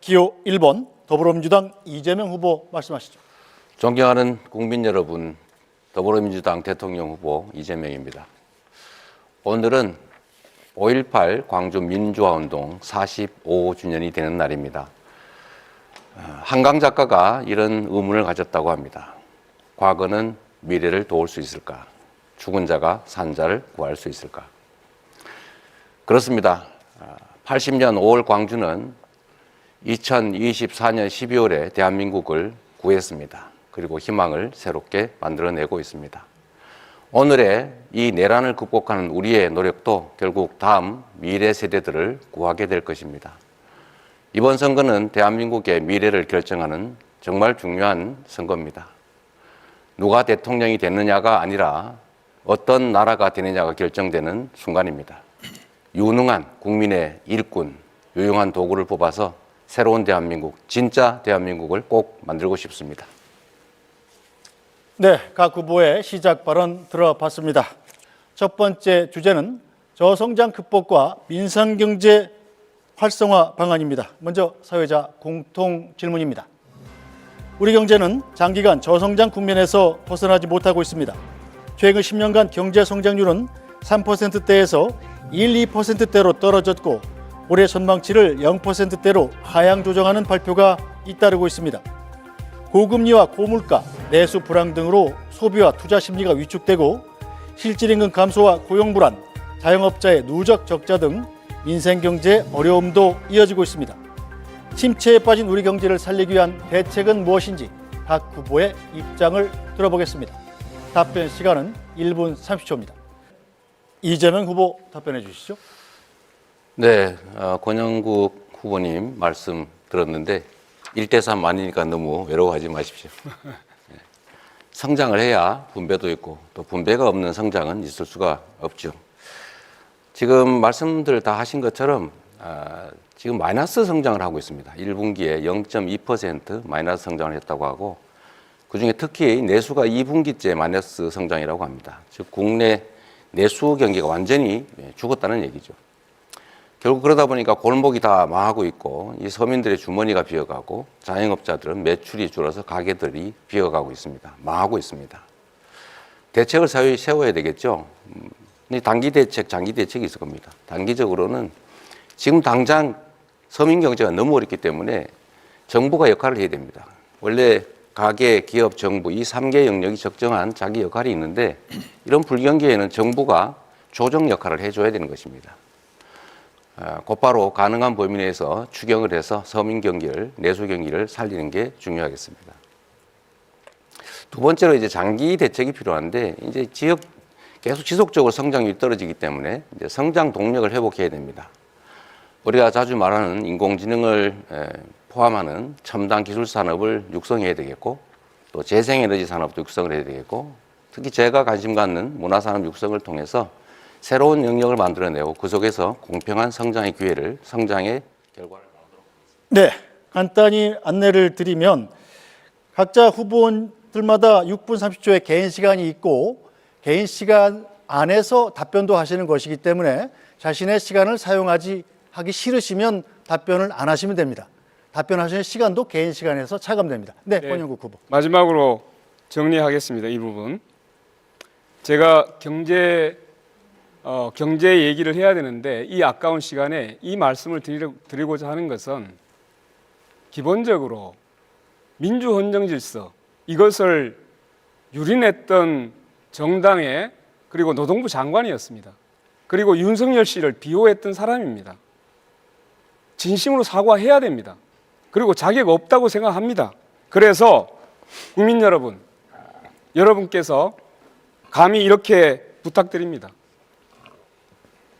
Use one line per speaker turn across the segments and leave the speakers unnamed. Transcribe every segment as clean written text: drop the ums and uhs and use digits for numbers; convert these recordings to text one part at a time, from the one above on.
기호 1번 더불어민주당 이재명 후보 말씀하시죠.
존경하는 국민 여러분, 더불어민주당 대통령 후보 이재명입니다. 오늘은 5.18 광주 민주화운동 45주년이 되는 날입니다. 한강 작가가 이런 의문을 가졌다고 합니다. 과거는 미래를 도울 수 있을까? 죽은 자가 산 자를 구할 수 있을까? 그렇습니다. 80년 5월 광주는 2024년 12월에 대한민국을 구했습니다. 그리고 희망을 새롭게 만들어내고 있습니다. 오늘의 이 내란을 극복하는 우리의 노력도 결국 다음 미래 세대들을 구하게 될 것입니다. 이번 선거는 대한민국의 미래를 결정하는 정말 중요한 선거입니다. 누가 대통령이 되느냐가 아니라 어떤 나라가 되느냐가 결정되는 순간입니다. 유능한 국민의 일꾼, 유용한 도구를 뽑아서 새로운 대한민국, 진짜 대한민국을 꼭 만들고 싶습니다.
네, 각 후보의 시작 발언 들어봤습니다. 첫 번째 주제는 저성장 극복과 민생경제 활성화 방안입니다. 먼저 사회자 공통 질문입니다. 우리 경제는 장기간 저성장 국면에서 벗어나지 못하고 있습니다. 최근 10년간 경제 성장률은 3%대에서 1, 2%대로 떨어졌고 올해 전망치를 0%대로 하향 조정하는 발표가 잇따르고 있습니다. 고금리와 고물가, 내수 불황 등으로 소비와 투자 심리가 위축되고 실질임금 감소와 고용 불안, 자영업자의 누적 적자 등 민생경제 어려움도 이어지고 있습니다. 침체에 빠진 우리 경제를 살리기 위한 대책은 무엇인지 각 후보의 입장을 들어보겠습니다. 답변 시간은 1분 30초입니다. 이재명 후보 답변해 주시죠.
네, 권영국 후보님 말씀 들었는데 1대3 아니니까 너무 외로워하지 마십시오. 성장을 해야 분배도 있고 또 분배가 없는 성장은 있을 수가 없죠. 지금 말씀들 다 하신 것처럼 지금 마이너스 성장을 하고 있습니다. 1분기에 0.2% 마이너스 성장을 했다고 하고 그중에 특히 내수가 2분기째 마이너스 성장이라고 합니다. 즉 국내 내수 경기가 완전히 죽었다는 얘기죠. 결국 그러다 보니까 골목이 다 망하고 있고 이 서민들의 주머니가 비어가고 자영업자들은 매출이 줄어서 가게들이 비어가고 있습니다. 망하고 있습니다. 대책을 세워야 되겠죠. 단기 대책, 장기 대책이 있을 겁니다. 단기적으로는 지금 당장 서민 경제가 너무 어렵기 때문에 정부가 역할을 해야 됩니다. 원래 가계, 기업, 정부 이 3개 영역이 적정한 자기 역할이 있는데 이런 불경기에는 정부가 조정 역할을 해줘야 되는 것입니다. 곧바로 가능한 범위 내에서 추경을 해서 서민 경기를, 내수 경기를 살리는 게 중요하겠습니다. 두 번째로 이제 장기 대책이 필요한데 이제 지역 계속 지속적으로 성장률이 떨어지기 때문에 이제 성장 동력을 회복해야 됩니다. 우리가 자주 말하는 인공지능을 포함하는 첨단 기술 산업을 육성해야 되겠고 또 재생에너지 산업도 육성을 해야 되겠고 특히 제가 관심 갖는 문화산업 육성을 통해서 새로운 영역을 만들어내고 그 속에서 공평한 성장의 기회를, 성장의 결과를 나오도록 하겠습니다.
네, 간단히 안내를 드리면 각자 후보들마다 6분 30초의 개인 시간이 있고 개인 시간 안에서 답변도 하시는 것이기 때문에 자신의 시간을 하기 싫으시면 답변을 안 하시면 됩니다. 답변하시는 시간도 개인 시간에서 차감됩니다. 네, 권영국 후보.
마지막으로 정리하겠습니다. 이 부분. 제가 경제 얘기를 해야 되는데 이 아까운 시간에 이 말씀을 드리고자 하는 것은 기본적으로 민주헌정 질서 이것을 유린했던 정당의 그리고 노동부 장관이었습니다. 그리고 윤석열 씨를 비호했던 사람입니다. 진심으로 사과해야 됩니다. 그리고 자격 없다고 생각합니다. 그래서 국민 여러분, 여러분께서 감히 이렇게 부탁드립니다.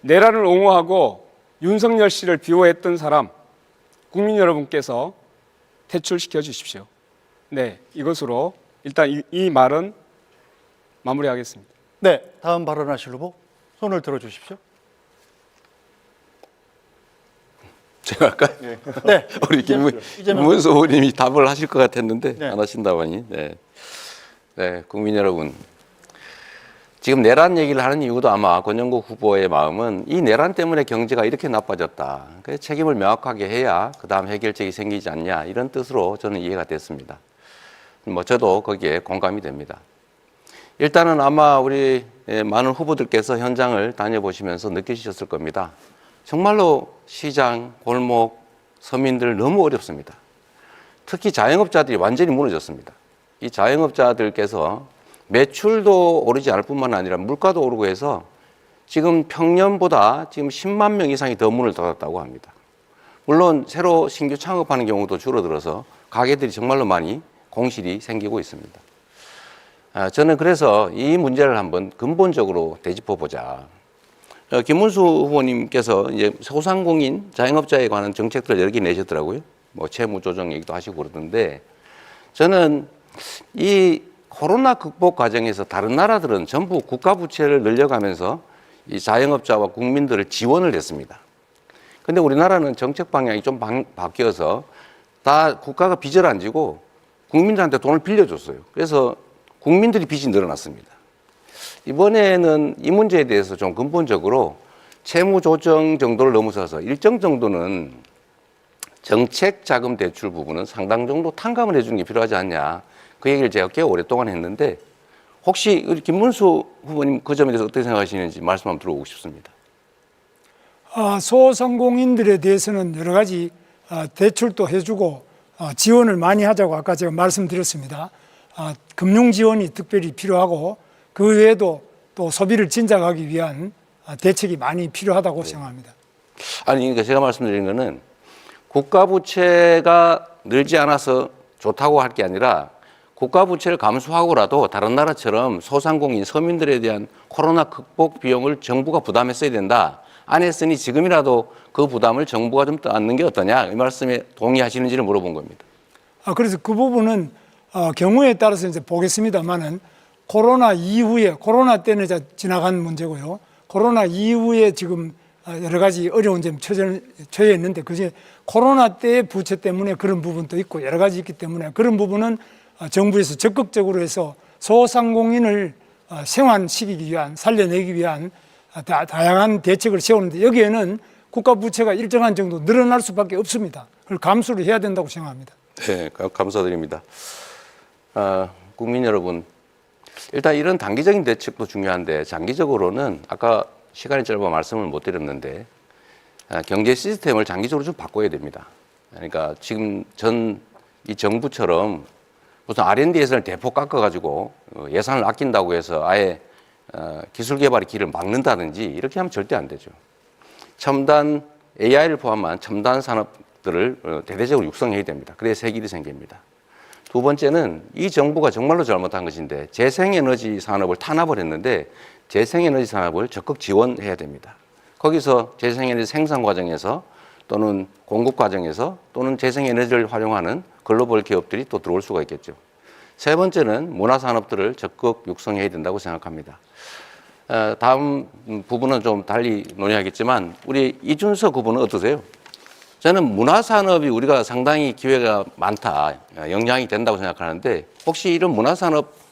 내란을 옹호하고 윤석열 씨를 비호했던 사람, 국민 여러분께서 퇴출시켜 주십시오. 네, 이것으로 일단 이 말은 마무리하겠습니다.
네, 다음 발언하실 후보 손을 들어주십시오.
제가 아까
네,
우리 김문수 후보님이 답을 하실 것 같았는데 안 하신다고 하니. 네, 국민 여러분. 지금 내란 얘기를 하는 이유도 아마 권영국 후보의 마음은 이 내란 때문에 경제가 이렇게 나빠졌다. 그래서 책임을 명확하게 해야 그다음 해결책이 생기지 않냐 이런 뜻으로 저는 이해가 됐습니다. 뭐 저도 거기에 공감이 됩니다. 일단은 아마 우리 많은 후보들께서 현장을 다녀보시면서 느끼셨을 겁니다. 정말로 시장, 골목, 서민들 너무 어렵습니다. 특히 자영업자들이 완전히 무너졌습니다. 이 자영업자들께서 매출도 오르지 않을 뿐만 아니라 물가도 오르고 해서 지금 평년보다 지금 10만 명 이상이 더 문을 닫았다고 합니다. 물론 새로 신규 창업하는 경우도 줄어들어서 가게들이 정말로 많이 공실이 생기고 있습니다. 저는 그래서 이 문제를 한번 근본적으로 되짚어보자. 김문수 후보님께서 이제 소상공인 자영업자에 관한 정책들을 여러 개 내셨더라고요. 뭐 채무 조정 얘기도 하시고 그러던데 저는 이 코로나 극복 과정에서 다른 나라들은 전부 국가 부채를 늘려가면서 이 자영업자와 국민들을 지원을 했습니다. 근데 우리나라는 정책 방향이 좀 바뀌어서 다 국가가 빚을 안 지고 국민들한테 돈을 빌려줬어요. 그래서 국민들이 빚이 늘어났습니다. 이번에는 이 문제에 대해서 좀 근본적으로 채무 조정 정도를 넘어서서 일정 정도는 정책 자금 대출 부분은 상당 정도 탕감을 해주는 게 필요하지 않냐. 그 얘기를 제가 꽤 오랫동안 했는데 혹시 우리 김문수 후보님 그 점에 대해서 어떻게 생각하시는지 말씀 한번 들어보고 싶습니다.
소상공인들에 대해서는 여러 가지 대출도 해주고 지원을 많이 하자고 아까 제가 말씀드렸습니다. 금융 지원이 특별히 필요하고 그 외에도 또 소비를 진작하기 위한 대책이 많이 필요하다고 생각합니다.
아니, 그러니까 제가 말씀드린 거는 국가 부채가 늘지 않아서 좋다고 할 게 아니라 국가 부채를 감수하고라도 다른 나라처럼 소상공인 서민들에 대한 코로나 극복 비용을 정부가 부담했어야 된다. 안 했으니 지금이라도 그 부담을 정부가 좀 떠안는 게 어떠냐. 이 말씀에 동의하시는지를 물어본 겁니다.
그래서 그 부분은 경우에 따라서 이제 보겠습니다만은 코로나 이후에 코로나 때는 이제 지나간 문제고요. 코로나 이후에 지금 여러 가지 어려운 점에 처해 있는데 그중에 코로나 때의 부채 때문에 그런 부분도 있고 여러 가지 있기 때문에 그런 부분은 정부에서 적극적으로 해서 소상공인을 생환시키기 위한 살려내기 위한 다양한 대책을 세우는데 여기에는 국가 부채가 일정한 정도 늘어날 수밖에 없습니다. 그걸 감수를 해야 된다고 생각합니다.
네, 감사드립니다. 국민 여러분, 일단 이런 단기적인 대책도 중요한데 장기적으로는 아까 시간이 짧아 말씀을 못 드렸는데 경제 시스템을 장기적으로 좀 바꿔야 됩니다. 그러니까 지금 이 정부처럼 무슨 R&D 예산을 대폭 깎아가지고 예산을 아낀다고 해서 아예 기술 개발의 길을 막는다든지 이렇게 하면 절대 안 되죠. 첨단 AI를 포함한 첨단 산업들을 대대적으로 육성해야 됩니다. 그래야 새 길이 생깁니다. 두 번째는 이 정부가 정말로 잘못한 것인데 재생에너지 산업을 탄압을 했는데 재생에너지 산업을 적극 지원해야 됩니다. 거기서 재생에너지 생산 과정에서 또는 공급 과정에서 또는 재생에너지를 활용하는 글로벌 기업들이 또 들어올 수가 있겠죠. 세 번째는 문화산업들을 적극 육성해야 된다고 생각합니다. 다음 부분은 좀 달리 논의하겠지만 우리 이준석 후보는 어떠세요? 저는 문화산업이 우리가 상당히 기회가 많다, 영향이 된다고 생각하는데 혹시 이런 문화산업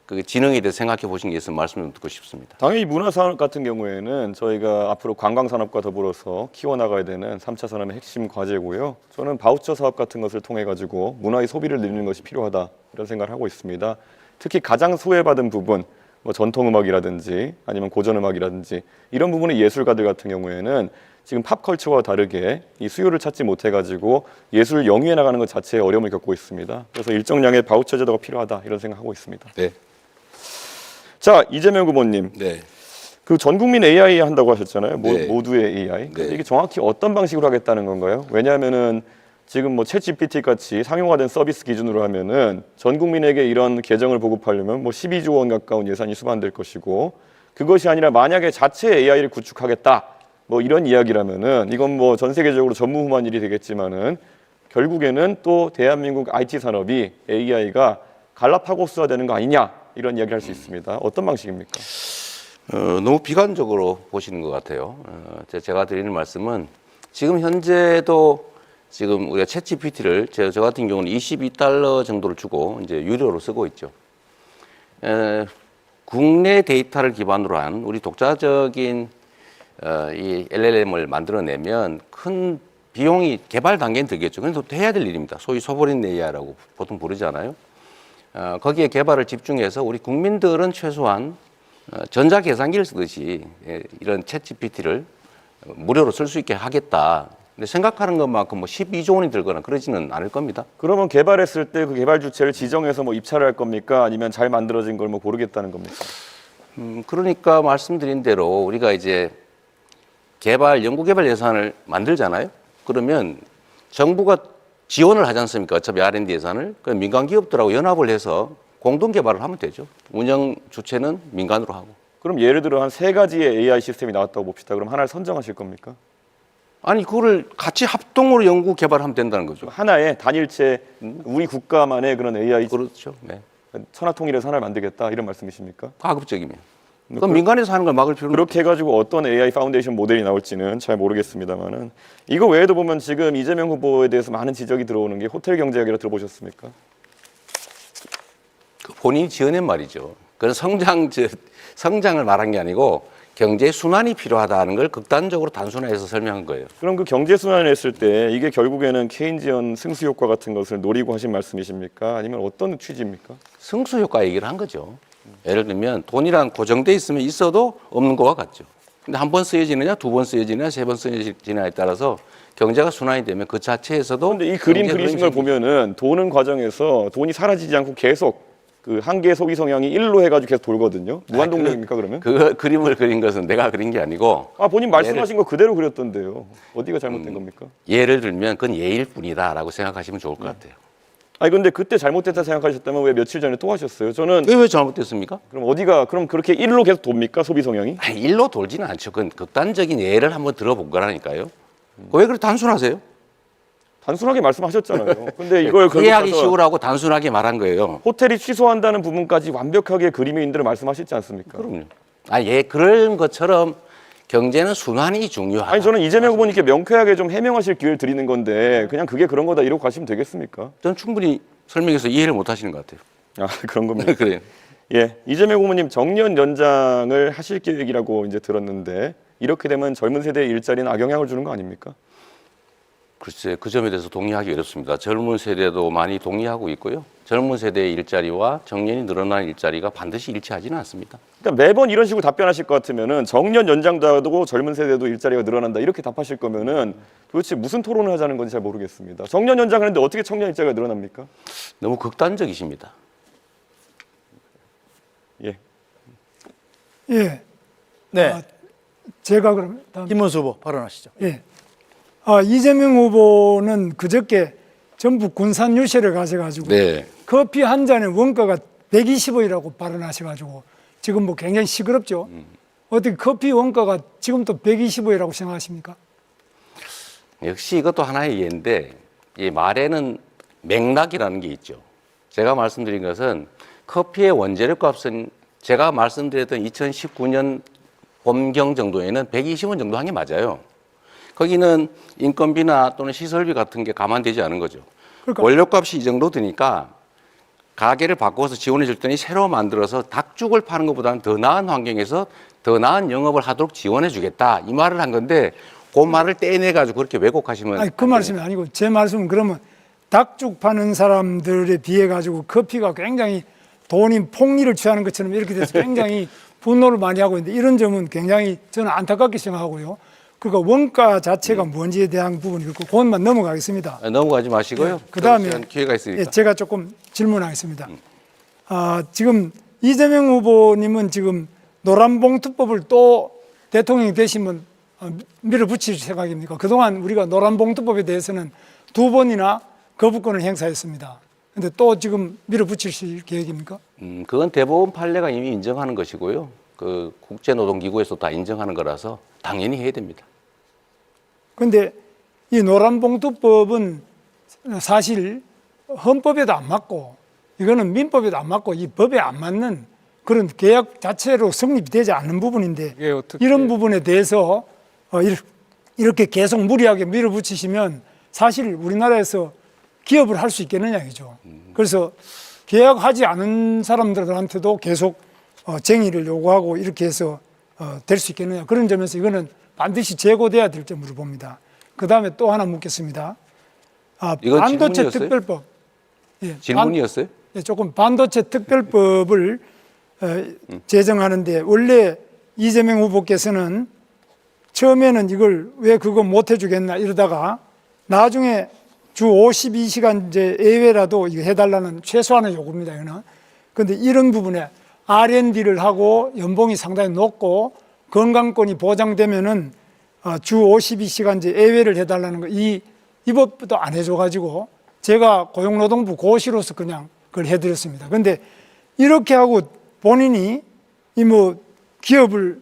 그 진흥에 대해서 생각해 보신 게 있으면 말씀 좀 듣고 싶습니다.
당연히 문화산업 같은 경우에는 저희가 앞으로 관광산업과 더불어서 키워나가야 되는 3차 산업의 핵심 과제고요. 저는 바우처 사업 같은 것을 통해 가지고 문화의 소비를 늘리는 것이 필요하다 이런 생각을 하고 있습니다. 특히 가장 소외받은 부분, 뭐 전통음악이라든지 아니면 고전음악이라든지 이런 부분의 예술가들 같은 경우에는 지금 팝컬처와 다르게 이 수요를 찾지 못해가지고 예술 영위해 나가는 것 자체에 어려움을 겪고 있습니다. 그래서 일정량의 바우처 제도가 필요하다 이런 생각하고 있습니다.
네.
자, 이재명 후보님.
네.
그 전 국민 AI 한다고 하셨잖아요.
네.
모두의 AI.
네.
이게 정확히 어떤 방식으로 하겠다는 건가요? 왜냐하면은 지금 뭐 챗GPT 같이 상용화된 서비스 기준으로 하면은 전 국민에게 이런 계정을 보급하려면 뭐 12조 원 가까운 예산이 수반될 것이고 그것이 아니라 만약에 자체 AI를 구축하겠다. 뭐 이런 이야기라면은 이건 뭐 전 세계적으로 전무후무한 일이 되겠지만은 결국에는 또 대한민국 IT 산업이 AI가 갈라파고스화 되는 거 아니냐 이런 이야기를 할 수 있습니다. 어떤 방식입니까?
너무 비관적으로 보시는 것 같아요. 제가 드리는 말씀은 지금 현재도 지금 우리가 챗GPT를 저 같은 경우는 $22 정도를 주고 이제 유료로 쓰고 있죠. 국내 데이터를 기반으로 한 우리 독자적인 이 LLM을 만들어내면 큰 비용이 개발 단계는 들겠죠. 그런데 또 해야 될 일입니다. 소위 소버린 AI라고 보통 부르잖아요. 거기에 개발을 집중해서 우리 국민들은 최소한 전자계산기를 쓰듯이 이런 챗 GPT를 무료로 쓸 수 있게 하겠다. 근데 생각하는 것만큼 뭐 12조 원이 들거나 그러지는 않을 겁니다.
그러면 개발했을 때 그 개발 주체를 지정해서 뭐 입찰을 할 겁니까? 아니면 잘 만들어진 걸 뭐 고르겠다는 겁니까?
그러니까 말씀드린 대로 우리가 이제 연구개발 예산을 만들잖아요. 그러면 정부가 지원을 하지 않습니까? 어차피 R&D 예산을. 그럼 민간 기업들하고 연합을 해서 공동 개발을 하면 되죠. 운영 주체는 민간으로 하고.
그럼 예를 들어 한 3가지의 AI 시스템이 나왔다고 봅시다. 그럼 하나를 선정하실 겁니까?
아니 그거를 같이 합동으로 연구 개발하면 된다는 거죠.
하나의 단일체 우리 국가만의 그런 AI
그렇죠. 네.
천하통일해서 하나를 만들겠다 이런 말씀이십니까?
가급적이면. 그럼 민간에서 하는 걸 막을 필요는
그렇게 해가지고 어떤 AI 파운데이션 모델이 나올지는 잘 모르겠습니다만은 이거 외에도 보면 지금 이재명 후보에 대해서 많은 지적이 들어오는 게 호텔 경제학이라 들어보셨습니까?
본인이 지어낸 말이죠. 그건 성장을 말한 게 아니고 경제 순환이 필요하다는 걸 극단적으로 단순화해서 설명한 거예요.
그럼 그 경제 순환을 했을 때 이게 결국에는 케인지언 승수 효과 같은 것을 노리고 하신 말씀이십니까? 아니면 어떤 취지입니까?
승수 효과 얘기를 한 거죠. 예를 들면 돈이란 고정돼 있으면 있어도 없는 거와 같죠. 근데 한 번 쓰여지느냐, 2번 쓰여지느냐, 3번 쓰여지느냐에 따라서 경제가 순환이 되면 그 자체에서도.
그런데 이 그림 그리신 걸 보면은 도는 과정에서 돈이 사라지지 않고 계속 그 한계 소비 성향이 1로 해가지고 계속 돌거든요. 무한 동력입니까 그러면?
그 그림을 그린 것은 내가 그린 게 아니고.
본인 말씀하신 거 그대로 그렸던데요. 어디가 잘못된 겁니까?
예를 들면 그건 예일 뿐이다라고 생각하시면 좋을 것 같아요.
아니 근데 그때 잘못됐다 생각하셨다면 왜 며칠 전에 또 하셨어요? 저는
왜 잘못됐습니까?
그럼 그렇게 1로 계속 돕니까 소비 성향이?
아니, 일로 돌지는 않죠. 그건 극단적인 예를 한번 들어본 거라니까요. 왜 그렇게 단순하세요?
단순하게 말씀하셨잖아요. 근데 이걸
이해하기 쉬우라고 단순하게 말한 거예요.
호텔이 취소한다는 부분까지 완벽하게 그림의 인들을 말씀하시지 않습니까?
그럼요. 그런 것처럼 경제는 순환이 중요하다.
아니 저는 이재명 후보님께 명쾌하게 좀 해명하실 기회를 드리는 건데 그냥 그게 그런 거다 이러고 가시면 되겠습니까?
저는 충분히 설명해서 이해를 못 하시는 것 같아요.
그런 겁니다.
그래요.
예, 이재명 후보님 정년 연장을 하실 계획이라고 이제 들었는데 이렇게 되면 젊은 세대의 일자리는 악영향을 주는 거 아닙니까?
글쎄 그 점에 대해서 동의하기 어렵습니다. 젊은 세대도 많이 동의하고 있고요. 젊은 세대의 일자리와 정년이 늘어나는 일자리가 반드시 일치하지는 않습니다.
그러니까 매번 이런 식으로 답변하실 것 같으면은 정년 연장도 하고 젊은 세대도 일자리가 늘어난다 이렇게 답하실 거면은 도대체 무슨 토론을 하자는 건지 잘 모르겠습니다. 정년 연장하는데 어떻게 청년 일자리가 늘어납니까?
너무 극단적이십니다.
예.
예.
네.
제가 그럼 다음.
김문수 후보 발언하시죠.
예. 이재명 후보는 그저께 전북 군산 유세를 가셔가지고
네.
커피 한 잔의 원가가 120원이라고 발언하셔가지고 지금 뭐 굉장히 시끄럽죠. 어떻게 커피 원가가 지금도 120원이라고 생각하십니까?
역시 이것도 하나의 예인데 이 말에는 맥락이라는 게 있죠. 제가 말씀드린 것은 커피의 원재료 값은 제가 말씀드렸던 2019년 봄경 정도에는 120원 정도 한 게 맞아요. 거기는 인건비나 또는 시설비 같은 게 감안되지 않은 거죠.
그러니까.
원료값이 이 정도 드니까 가게를 바꿔서 지원해 줄 테니 새로 만들어서 닭죽을 파는 것보다는 더 나은 환경에서 더 나은 영업을 하도록 지원해 주겠다. 이 말을 한 건데 그 말을 떼내가지고 그렇게 왜곡하시면.
아니, 그 말씀이 아니고 제 말씀은 그러면 닭죽 파는 사람들에 비해 가지고 커피가 굉장히 돈이 폭리를 취하는 것처럼 이렇게 돼서 굉장히 분노를 많이 하고 있는데 이런 점은 굉장히 저는 안타깝게 생각하고요. 그러니까 원가 자체가 뭔지에 대한 부분이 그렇고 그것만 넘어가겠습니다.
넘어가지 마시고요.
예, 그다음에
기회가 있으니까.
예, 제가 조금 질문하겠습니다. 지금 이재명 후보님은 지금 노란봉투법을 또 대통령이 되시면 밀어붙일 생각입니까? 그동안 우리가 노란봉투법에 대해서는 2번이나 거부권을 행사했습니다. 근데 또 지금 밀어붙이실 계획입니까?
그건 대법원 판례가 이미 인정하는 것이고요. 그 국제노동기구에서 다 인정하는 거라서 당연히 해야 됩니다.
그런데 이 노란봉투법은 사실 헌법에도 안 맞고 이거는 민법에도 안 맞고 이 법에 안 맞는 그런 계약 자체로 성립되지 않는 부분인데
이게 어떻게
이런 부분에 대해서 이렇게 계속 무리하게 밀어붙이시면 사실 우리나라에서 기업을 할 수 있겠느냐 이죠. 그래서 계약하지 않은 사람들한테도 계속 쟁의를 요구하고 이렇게 해서 될 수 있겠느냐. 그런 점에서 이거는 반드시 재고돼야 될 점으로 봅니다. 그 다음에 또 하나 묻겠습니다.
이건
반도체
질문이었어요?
특별법. 예,
질문이었어요?
조금 반도체 특별법을 제정하는데 원래 이재명 후보께서는 처음에는 이걸 왜 그거 못 해주겠나 이러다가 나중에 주 52시간제 예외라도 이거 해달라는 최소한의 요구입니다. 이거는. 그런데 이런 부분에 R&D를 하고 연봉이 상당히 높고 건강권이 보장되면은 주 52시간제 예외를 해달라는 거 이 법도 안 해줘가지고 제가 고용노동부 고시로서 그냥 그걸 해드렸습니다. 그런데 이렇게 하고 본인이 이 뭐 기업을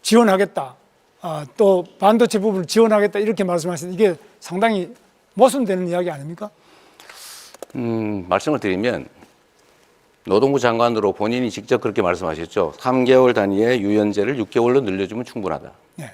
지원하겠다, 또 반도체 부분을 지원하겠다 이렇게 말씀하시는데 이게 상당히 모순되는 이야기 아닙니까?
말씀을 드리면 노동부 장관으로 본인이 직접 그렇게 말씀하셨죠. 3개월 단위의 유연제를 6개월로 늘려주면 충분하다.
네.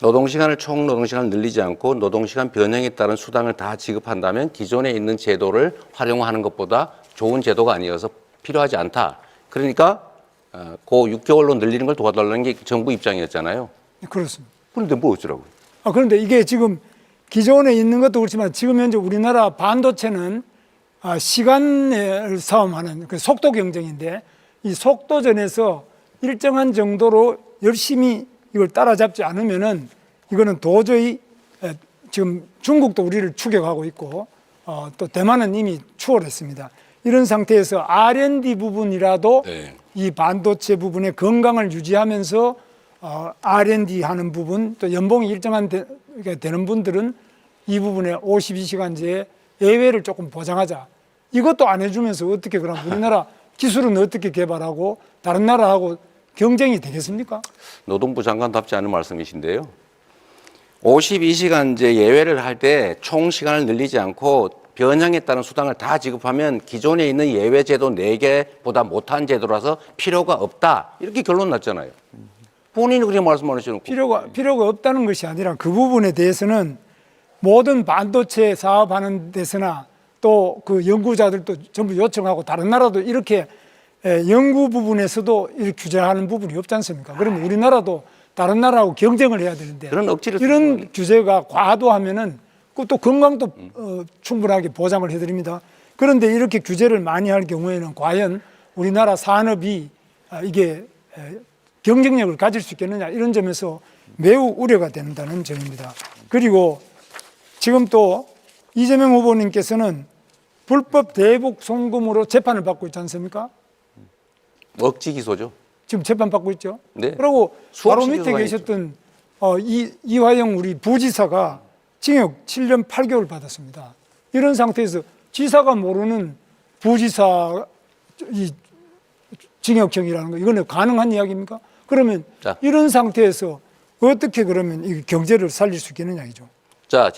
노동시간을 총 노동시간을 늘리지 않고 노동시간 변형에 따른 수당을 다 지급한다면 기존에 있는 제도를 활용하는 것보다 좋은 제도가 아니어서 필요하지 않다. 그러니까 그 6개월로 늘리는 걸 도와달라는 게 정부 입장이었잖아요.
그렇습니다.
그런데 뭐 어쩌라고요?
그런데 이게 지금 기존에 있는 것도 그렇지만 지금 현재 우리나라 반도체는 시간을 싸움하는 그 속도 경쟁인데 이 속도전에서 일정한 정도로 열심히 이걸 따라잡지 않으면은 이거는 도저히 지금 중국도 우리를 추격하고 있고 또 대만은 이미 추월했습니다. 이런 상태에서 R&D 부분이라도
네.
이 반도체 부분의 건강을 유지하면서 R&D 하는 부분 또 연봉이 일정한 되는 분들은 이 부분에 52시간제 예외를 조금 보장하자. 이것도 안 해주면서 어떻게 그럼 우리나라 기술은 어떻게 개발하고 다른 나라하고 경쟁이 되겠습니까?
노동부 장관답지 않은 말씀이신데요. 52시간제 예외를 할 때 총 시간을 늘리지 않고 변형에 따른 수당을 다 지급하면 기존에 있는 예외 제도 4개보다 못한 제도라서 필요가 없다. 이렇게 결론 났잖아요. 본인이 그렇게 말씀하시는
필요가 없다는 것이 아니라 그 부분에 대해서는 모든 반도체 사업하는 데서나 또 그 연구자들도 전부 요청하고 다른 나라도 이렇게 연구 부분에서도 이렇게 규제하는 부분이 없지 않습니까? 그러면 우리나라도 다른 나라하고 경쟁을 해야 되는데
그런 억지를
이런 규제가 과도하면은 또 건강도 충분하게 보장을 해드립니다. 그런데 이렇게 규제를 많이 할 경우에는 과연 우리나라 산업이 이게 경쟁력을 가질 수 있겠느냐 이런 점에서 매우 우려가 된다는 점입니다. 그리고 지금 또 이재명 후보님께서는 불법 대북 송금으로 재판을 받고 있지 않습니까?
억지 기소죠.
지금 재판 받고 있죠.
네.
그리고 바로
수없이
밑에
기소가
계셨던 이화영 우리 부지사가 징역 7년 8개월 받았습니다. 이런 상태에서 지사가 모르는 부지사 이 징역형이라는 거 이거는 가능한 이야기입니까? 그러면
자.
이런 상태에서 어떻게 그러면 이 경제를 살릴 수 있겠느냐 이죠.
자,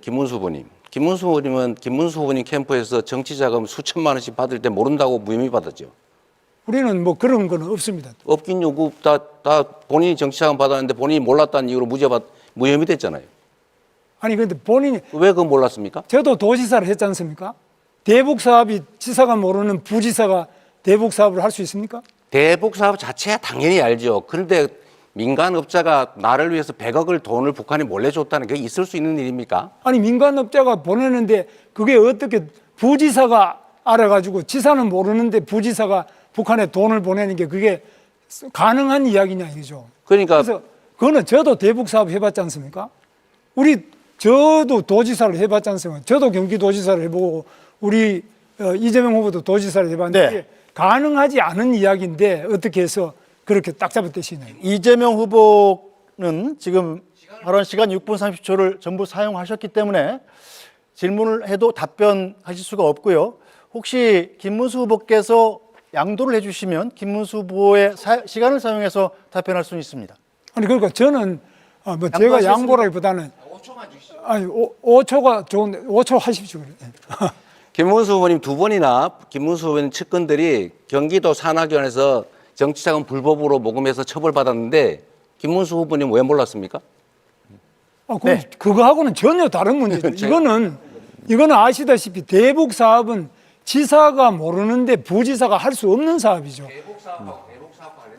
김문수 후보님. 김문수 후보님은 김문수 후보님 캠프에서 정치자금 수천만 원씩 받을 때 모른다고 무혐의 받았죠.
우리는 뭐 그런 건 없습니다.
없긴 요구 다 본인이 정치자금 받았는데 본인이 몰랐다는 이유로 무혐의 됐잖아요.
아니 그런데 본인이
왜 그건 몰랐습니까?
저도 도지사를 했지 않습니까? 대북 사업이 지사가 모르는 부지사가 대북 사업을 할 수 있습니까?
대북 사업 자체야 당연히 알죠. 그런데 민간업자가 나를 위해서 100억을 돈을 북한에 몰래 줬다는 게 있을 수 있는 일입니까?
아니 민간업자가 보내는데 그게 어떻게 부지사가 알아가지고 지사는 모르는데 부지사가 북한에 돈을 보내는 게 그게 가능한 이야기냐 이거죠.
그러니까
그래서 그거는 저도 대북 사업 해봤지 않습니까? 저도 도지사를 해봤지 않습니까? 저도 경기도지사를 해보고 우리 이재명 후보도 도지사를 해봤는데
네.
이게 가능하지 않은 이야기인데 어떻게 해서 그렇게 딱 잡아떼시나요?
이재명 후보는 지금 발언 시간 6분 30초를 전부 사용하셨기 때문에 질문을 해도 답변하실 수가 없고요. 혹시 김문수 후보께서 양도를 해주시면 김문수 후보의 시간을 사용해서 답변할 수는 있습니다.
아니 그러니까 저는 뭐 제가 양보라기보다는 5초만 주시죠. 아니 5초가 좋은데 5초 하십시오.
김문수 후보님 2번이나 김문수 후보님 측근들이 경기도 산하교원에서 정치자금 불법으로 모금해서 처벌받았는데 김문수 후보님 왜 몰랐습니까?
네.
그거하고는 전혀 다른 문제죠. 이거는 아시다시피 대북 사업은 지사가 모르는데 부지사가 할 수 없는 사업이죠.
대북 사업하고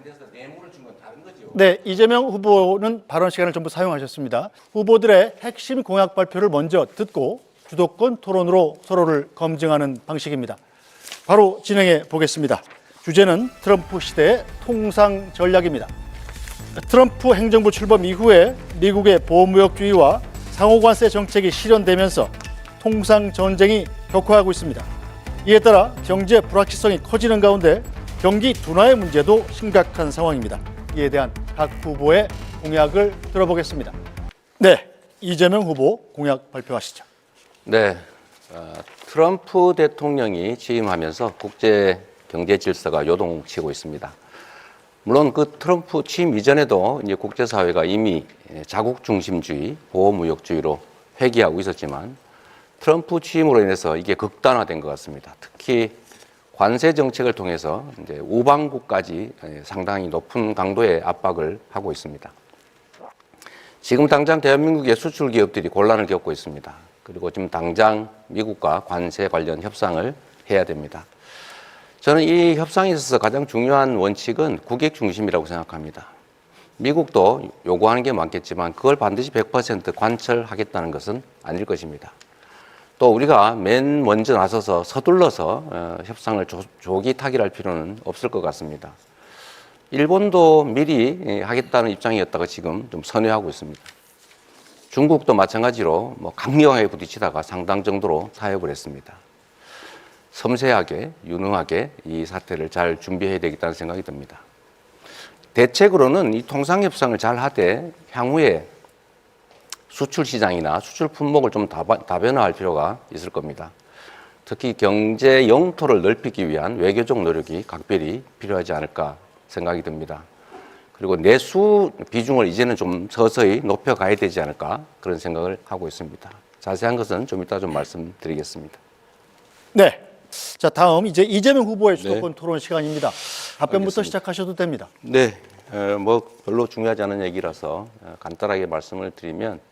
돼서 뇌물을 준 건 다른 거죠.
네, 이재명 후보는 발언 시간을 전부 사용하셨습니다. 후보들의 핵심 공약 발표를 먼저 듣고 주도권 토론으로 서로를 검증하는 방식입니다. 바로 진행해 보겠습니다. 주제는 트럼프 시대의 통상 전략입니다. 트럼프 행정부 출범 이후에 미국의 보호무역주의와 상호관세 정책이 실현되면서 통상 전쟁이 격화하고 있습니다. 이에 따라 경제 불확실성이 커지는 가운데 경기 둔화의 문제도 심각한 상황입니다. 이에 대한 각 후보의 공약을 들어보겠습니다. 네, 이재명 후보 공약 발표하시죠.
네, 트럼프 대통령이 취임하면서 국제 경제 질서가 요동치고 있습니다. 물론 그 트럼프 취임 이전에도 이제 국제사회가 이미 자국 중심주의, 보호무역주의로 회귀하고 있었지만 트럼프 취임으로 인해서 이게 극단화된 것 같습니다. 특히 관세 정책을 통해서 이제 우방국까지 상당히 높은 강도의 압박을 하고 있습니다. 지금 당장 대한민국의 수출 기업들이 곤란을 겪고 있습니다. 그리고 지금 당장 미국과 관세 관련 협상을 해야 됩니다. 저는 이 협상에 있어서 가장 중요한 원칙은 국익 중심이라고 생각합니다. 미국도 요구하는 게 많겠지만 그걸 반드시 100% 관철하겠다는 것은 아닐 것입니다. 또 우리가 맨 먼저 나서서 서둘러서 협상을 조기 타결할 필요는 없을 것 같습니다. 일본도 미리 하겠다는 입장이었다가 지금 좀 선회하고 있습니다. 중국도 마찬가지로 강력하게 부딪히다가 상당 정도로 타협을 했습니다. 섬세하게, 유능하게 이 사태를 잘 준비해야 되겠다는 생각이 듭니다. 대책으로는 이 통상협상을 잘 하되 향후에 수출 시장이나 수출 품목을 좀 다변화할 필요가 있을 겁니다. 특히 경제 영토를 넓히기 위한 외교적 노력이 각별히 필요하지 않을까 생각이 듭니다. 그리고 내수 비중을 이제는 좀 서서히 높여가야 되지 않을까 그런 생각을 하고 있습니다. 자세한 것은 좀 이따 좀 말씀드리겠습니다.
네, 자 다음 이제 이재명 후보의 주도권 토론 시간입니다. 답변부터
알겠습니다.
시작하셔도 됩니다.
네, 별로 중요하지 않은 얘기라서 간단하게 말씀을 드리면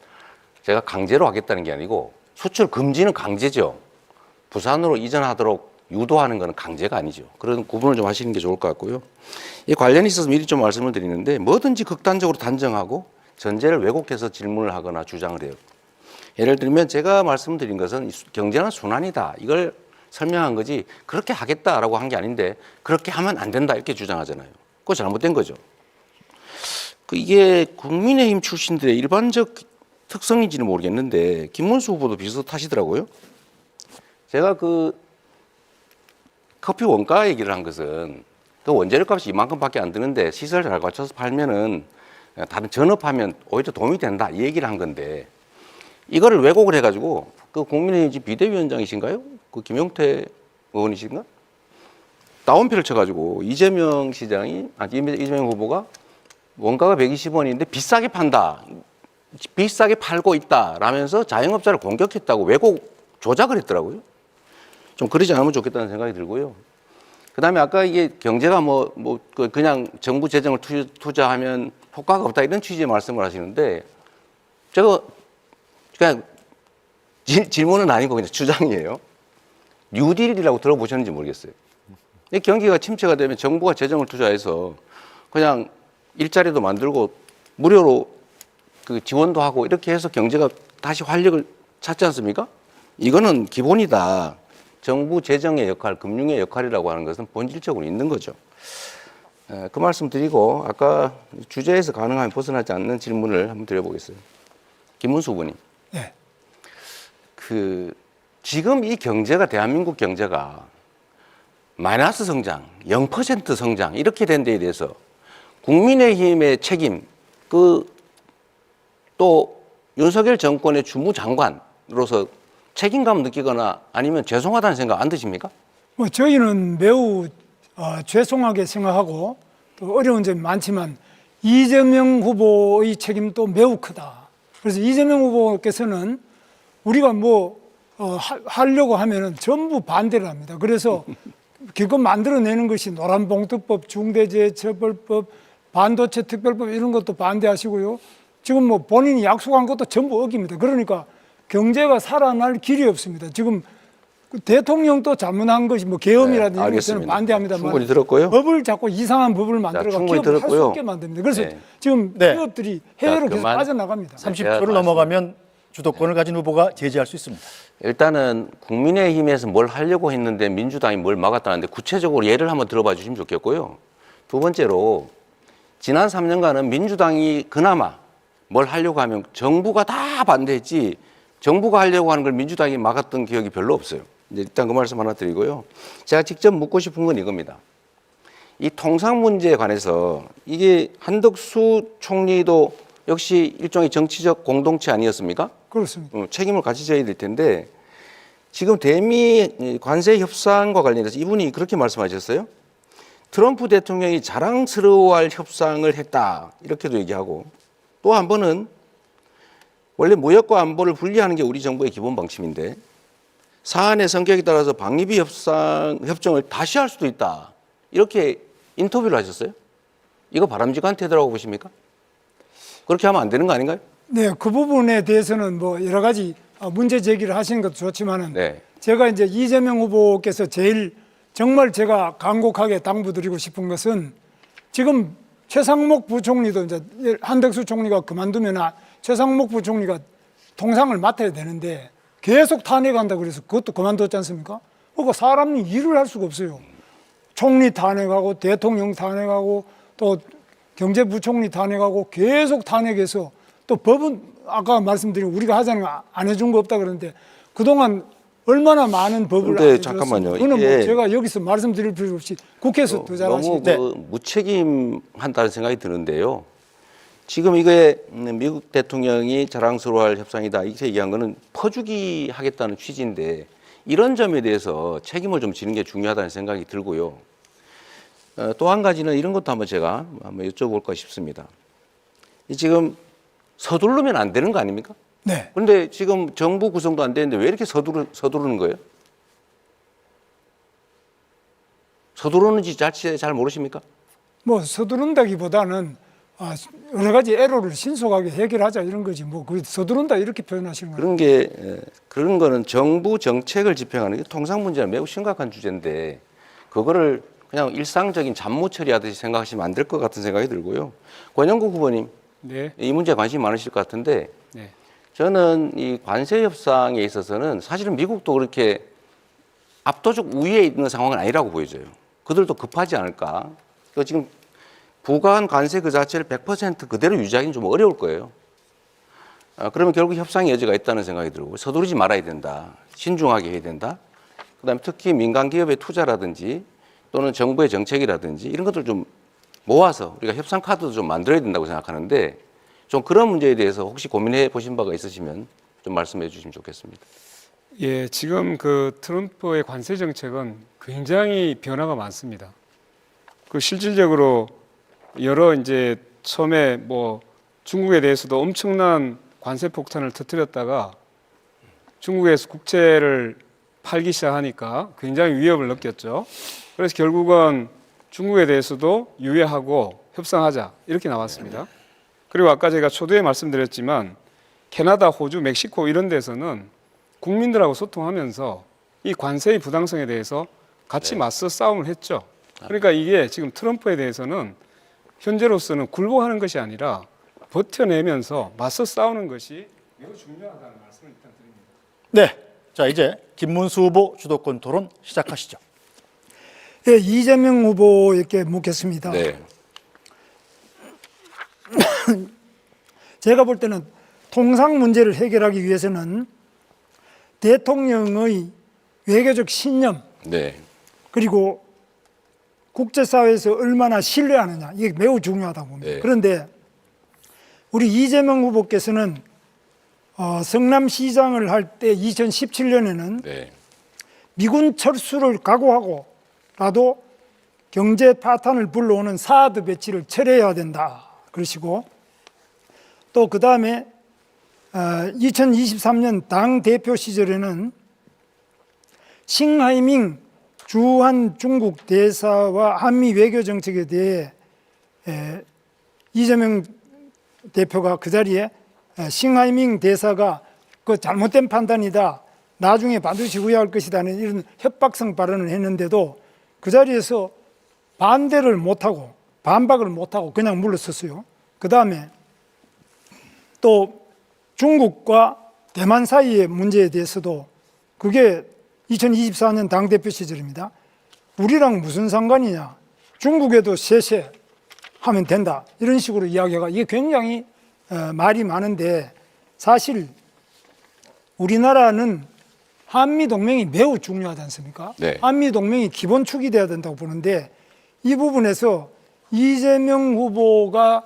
제가 강제로 하겠다는 게 아니고 수출 금지는 강제죠. 부산으로 이전하도록 유도하는 것은 강제가 아니죠. 그런 구분을 좀 하시는 게 좋을 것 같고요. 이 관련이 있어서 미리 좀 말씀을 드리는데 뭐든지 극단적으로 단정하고 전제를 왜곡해서 질문을 하거나 주장을 해요. 예를 들면 제가 말씀드린 것은 경제는 순환이다. 이걸 설명한 거지 그렇게 하겠다라고 한 게 아닌데 그렇게 하면 안 된다 이렇게 주장하잖아요. 그거 잘못된 거죠. 이게 국민의힘 출신들의 일반적 특성인지는 모르겠는데 김문수 후보도 비슷하시더라고요. 제가 커피 원가 얘기를 한 것은 그 원재료 값이 이만큼밖에 안 드는데 시설 잘 갖춰서 팔면은 다른 전업하면 오히려 도움이 된다 이 얘기를 한 건데 이거를 왜곡을 해가지고 그 국민의힘 비대위원장이신가요? 그 김용태 의원이신가? 다운표를 쳐가지고 이재명 후보가 원가가 120원인데 비싸게 판다. 비싸게 팔고 있다 라면서 자영업자를 공격했다고 왜곡 조작을 했더라고요. 좀 그러지 않으면 좋겠다는 생각이 들고요. 그 다음에 아까 이게 경제가 그냥 정부 재정을 투자하면 효과가 없다 이런 취지의 말씀을 하시는데 제가 그냥 질문은 아니고 그냥 주장이에요. 뉴딜이라고 들어보셨는지 모르겠어요. 이 경기가 침체가 되면 정부가 재정을 투자해서 그냥 일자리도 만들고 무료로 그 지원도 하고 이렇게 해서 경제가 다시 활력을 찾지 않습니까? 이거는 기본이다. 정부 재정의 역할, 금융의 역할이라고 하는 것은 본질적으로 있는 거죠. 그 말씀 드리고 아까 주제에서 가능하면 벗어나지 않는 질문을 한번 드려보겠어요. 김문수 후보님.
네.
지금 이 경제가 대한민국 경제가 마이너스 성장, 0% 성장 이렇게 된 데에 대해서 국민의힘의 책임, 또 윤석열 정권의 주무장관으로서 책임감 느끼거나 아니면 죄송하다는 생각 안 드십니까?
저희는 매우 죄송하게 생각하고 또 어려운 점이 많지만 이재명 후보의 책임도 매우 크다. 그래서 이재명 후보께서는 우리가 하려고 하면은 전부 반대를 합니다. 그래서 기껏 만들어내는 것이 노란봉투법, 중대재해처벌법, 반도체 특별법 이런 것도 반대하시고요. 지금 본인이 약속한 것도 전부 어깁니다. 그러니까 경제가 살아날 길이 없습니다. 지금 그 대통령도 자문한 것이 뭐 계엄이라든지
네,
이런 것은
알겠습니다.
반대합니다만
충분히 들었고요.
법을 자꾸 이상한 법을 만들어가
충분히
기업을 할 수
들었고요.
없게 만듭니다. 그래서
네.
지금
네.
기업들이 해외로 계속
그만.
빠져나갑니다.
30초를 넘어가면 주도권을 가진 후보가 제지할 수 있습니다.
일단은 국민의힘에서 뭘 하려고 했는데 민주당이 뭘 막았다는데 구체적으로 예를 한번 들어봐 주시면 좋겠고요. 두 번째로 지난 3년간은 민주당이 그나마 뭘 하려고 하면 정부가 다 반대했지 정부가 하려고 하는 걸 민주당이 막았던 기억이 별로 없어요. 이제 일단 그 말씀 하나 드리고요. 제가 직접 묻고 싶은 건 이겁니다. 이 통상 문제에 관해서 이게 한덕수 총리도 역시 일종의 정치적 공동체 아니었습니까?
그렇습니다.
책임을 같이 져야 될 텐데 지금 대미 관세 협상과 관련해서 이분이 그렇게 말씀하셨어요. 트럼프 대통령이 자랑스러워할 협상을 했다 이렇게도 얘기하고 또 한 번은 원래 무역과 안보를 분리하는 게 우리 정부의 기본 방침인데 사안의 성격에 따라서 방위비 협정을 다시 할 수도 있다 이렇게 인터뷰를 하셨어요. 이거 바람직한 태도라고 보십니까? 그렇게 하면 안 되는 거 아닌가요?
네, 그 부분에 대해서는 뭐 여러 가지 문제 제기를 하시는 것도 좋지만은
네.
제가 이제 이재명 후보께서 제일 정말 제가 간곡하게 당부드리고 싶은 것은 지금 최상목 부총리도 이제 한덕수 총리가 그만두면 최상목 부총리가 통상을 맡아야 되는데 계속 탄핵한다 그래서 그것도 그만뒀지 않습니까? 그러니까 사람이 일을 할 수가 없어요. 총리 탄핵하고 대통령 탄핵하고 또 경제부총리 탄핵하고 계속 탄핵해서 또 법은 아까 말씀드린 우리가 하자는 거 안 해준 거 없다 그러는데 그동안 얼마나 많은 법을 안
근데
해줬습니까?
잠깐만요.
그거는
이게
뭐 제가 여기서 말씀드릴 필요 없이 국회에서 더 잘하시죠.
너무 무책임한다는 생각이 드는데요. 지금 이게 미국 대통령이 자랑스러워할 협상이다 이렇게 얘기한 거는 퍼주기 하겠다는 취지인데 이런 점에 대해서 책임을 좀 지는 게 중요하다는 생각이 들고요. 또 한 가지는 이런 것도 한번 제가 한번 여쭤볼까 싶습니다. 지금 서두르면 안 되는 거 아닙니까?
네.
그런데 지금 정부 구성도 안 되는데 왜 이렇게 서두르는 거예요? 서두르는지 자칫 잘 모르십니까?
뭐 서두른다기보다는 여러 가지 애로를 신속하게 해결하자 이런 거지 뭐 그 서두른다 이렇게 표현하시는 거예요.
그런 거는 정부 정책을 집행하는 게 통상 문제는 매우 심각한 주제인데 그거를 그냥 일상적인 잡무 처리하듯이 생각하시면 안 될 것 같은 생각이 들고요. 권영국 후보님,
네.
이 문제에 관심이 많으실 것 같은데
네.
저는 이 관세 협상에 있어서는 사실은 미국도 그렇게 압도적 우위에 있는 상황은 아니라고 보여져요. 그들도 급하지 않을까. 지금 부과한 관세 그 자체를 100% 그대로 유지하기는 좀 어려울 거예요. 그러면 결국 협상의 여지가 있다는 생각이 들고 서두르지 말아야 된다. 신중하게 해야 된다. 그다음에 특히 민간 기업의 투자라든지 또는 정부의 정책이라든지 이런 것들 좀 모아서 우리가 협상 카드도 좀 만들어야 된다고 생각하는데 좀 그런 문제에 대해서 혹시 고민해 보신 바가 있으시면 좀 말씀해 주시면 좋겠습니다.
예, 지금 그 트럼프의 관세 정책은 굉장히 변화가 많습니다. 그 실질적으로 여러 이제 처음에 뭐 중국에 대해서도 엄청난 관세 폭탄을 터뜨렸다가 중국에서 국채를 팔기 시작하니까 굉장히 위협을 느꼈죠. 그래서 결국은 중국에 대해서도 유예하고 협상하자 이렇게 나왔습니다. 그리고 아까 제가 초두에 말씀드렸지만 캐나다, 호주, 멕시코 이런 데서는 국민들하고 소통하면서 이 관세의 부당성에 대해서 같이 맞서 싸움을 했죠. 그러니까 이게 지금 트럼프에 대해서는 현재로서는 굴복하는 것이 아니라 버텨내면서 맞서 싸우는 것이 매우 중요하다는 말씀을 일단 드립니다.
네, 자 이제 김문수 후보 주도권 토론 시작하시죠.
예, 이재명 후보에게 묻겠습니다.
네.
제가 볼 때는 통상 문제를 해결하기 위해서는 대통령의 외교적 신념
네.
그리고 국제사회에서 얼마나 신뢰하느냐 이게 매우 중요하다고 봅니다.
네.
그런데 우리 이재명 후보께서는 성남시장을 할 때 2017년에는
네.
미군 철수를 각오하고라도 경제 파탄을 불러오는 사드 배치를 철회해야 된다 그러시고 또 그 다음에 2023년 당 대표 시절에는 싱하이밍 주한 중국 대사와 한미 외교 정책에 대해 이재명 대표가 그 자리에 싱하이밍 대사가 그 잘못된 판단이다. 나중에 반드시 후회할 것이라는 이런 협박성 발언을 했는데도 그 자리에서 반대를 못하고 반박을 못하고 그냥 물러섰어요. 그 다음에 또 중국과 대만 사이의 문제에 대해서도 그게 2024년 당대표 시절입니다. 우리랑 무슨 상관이냐. 중국에도 셋셋 하면 된다. 이런 식으로 이야기가 이게 굉장히 말이 많은데 사실 우리나라는 한미동맹이 매우 중요하지 않습니까?
네.
한미동맹이 기본축이 돼야 된다고 보는데 이 부분에서 이재명 후보가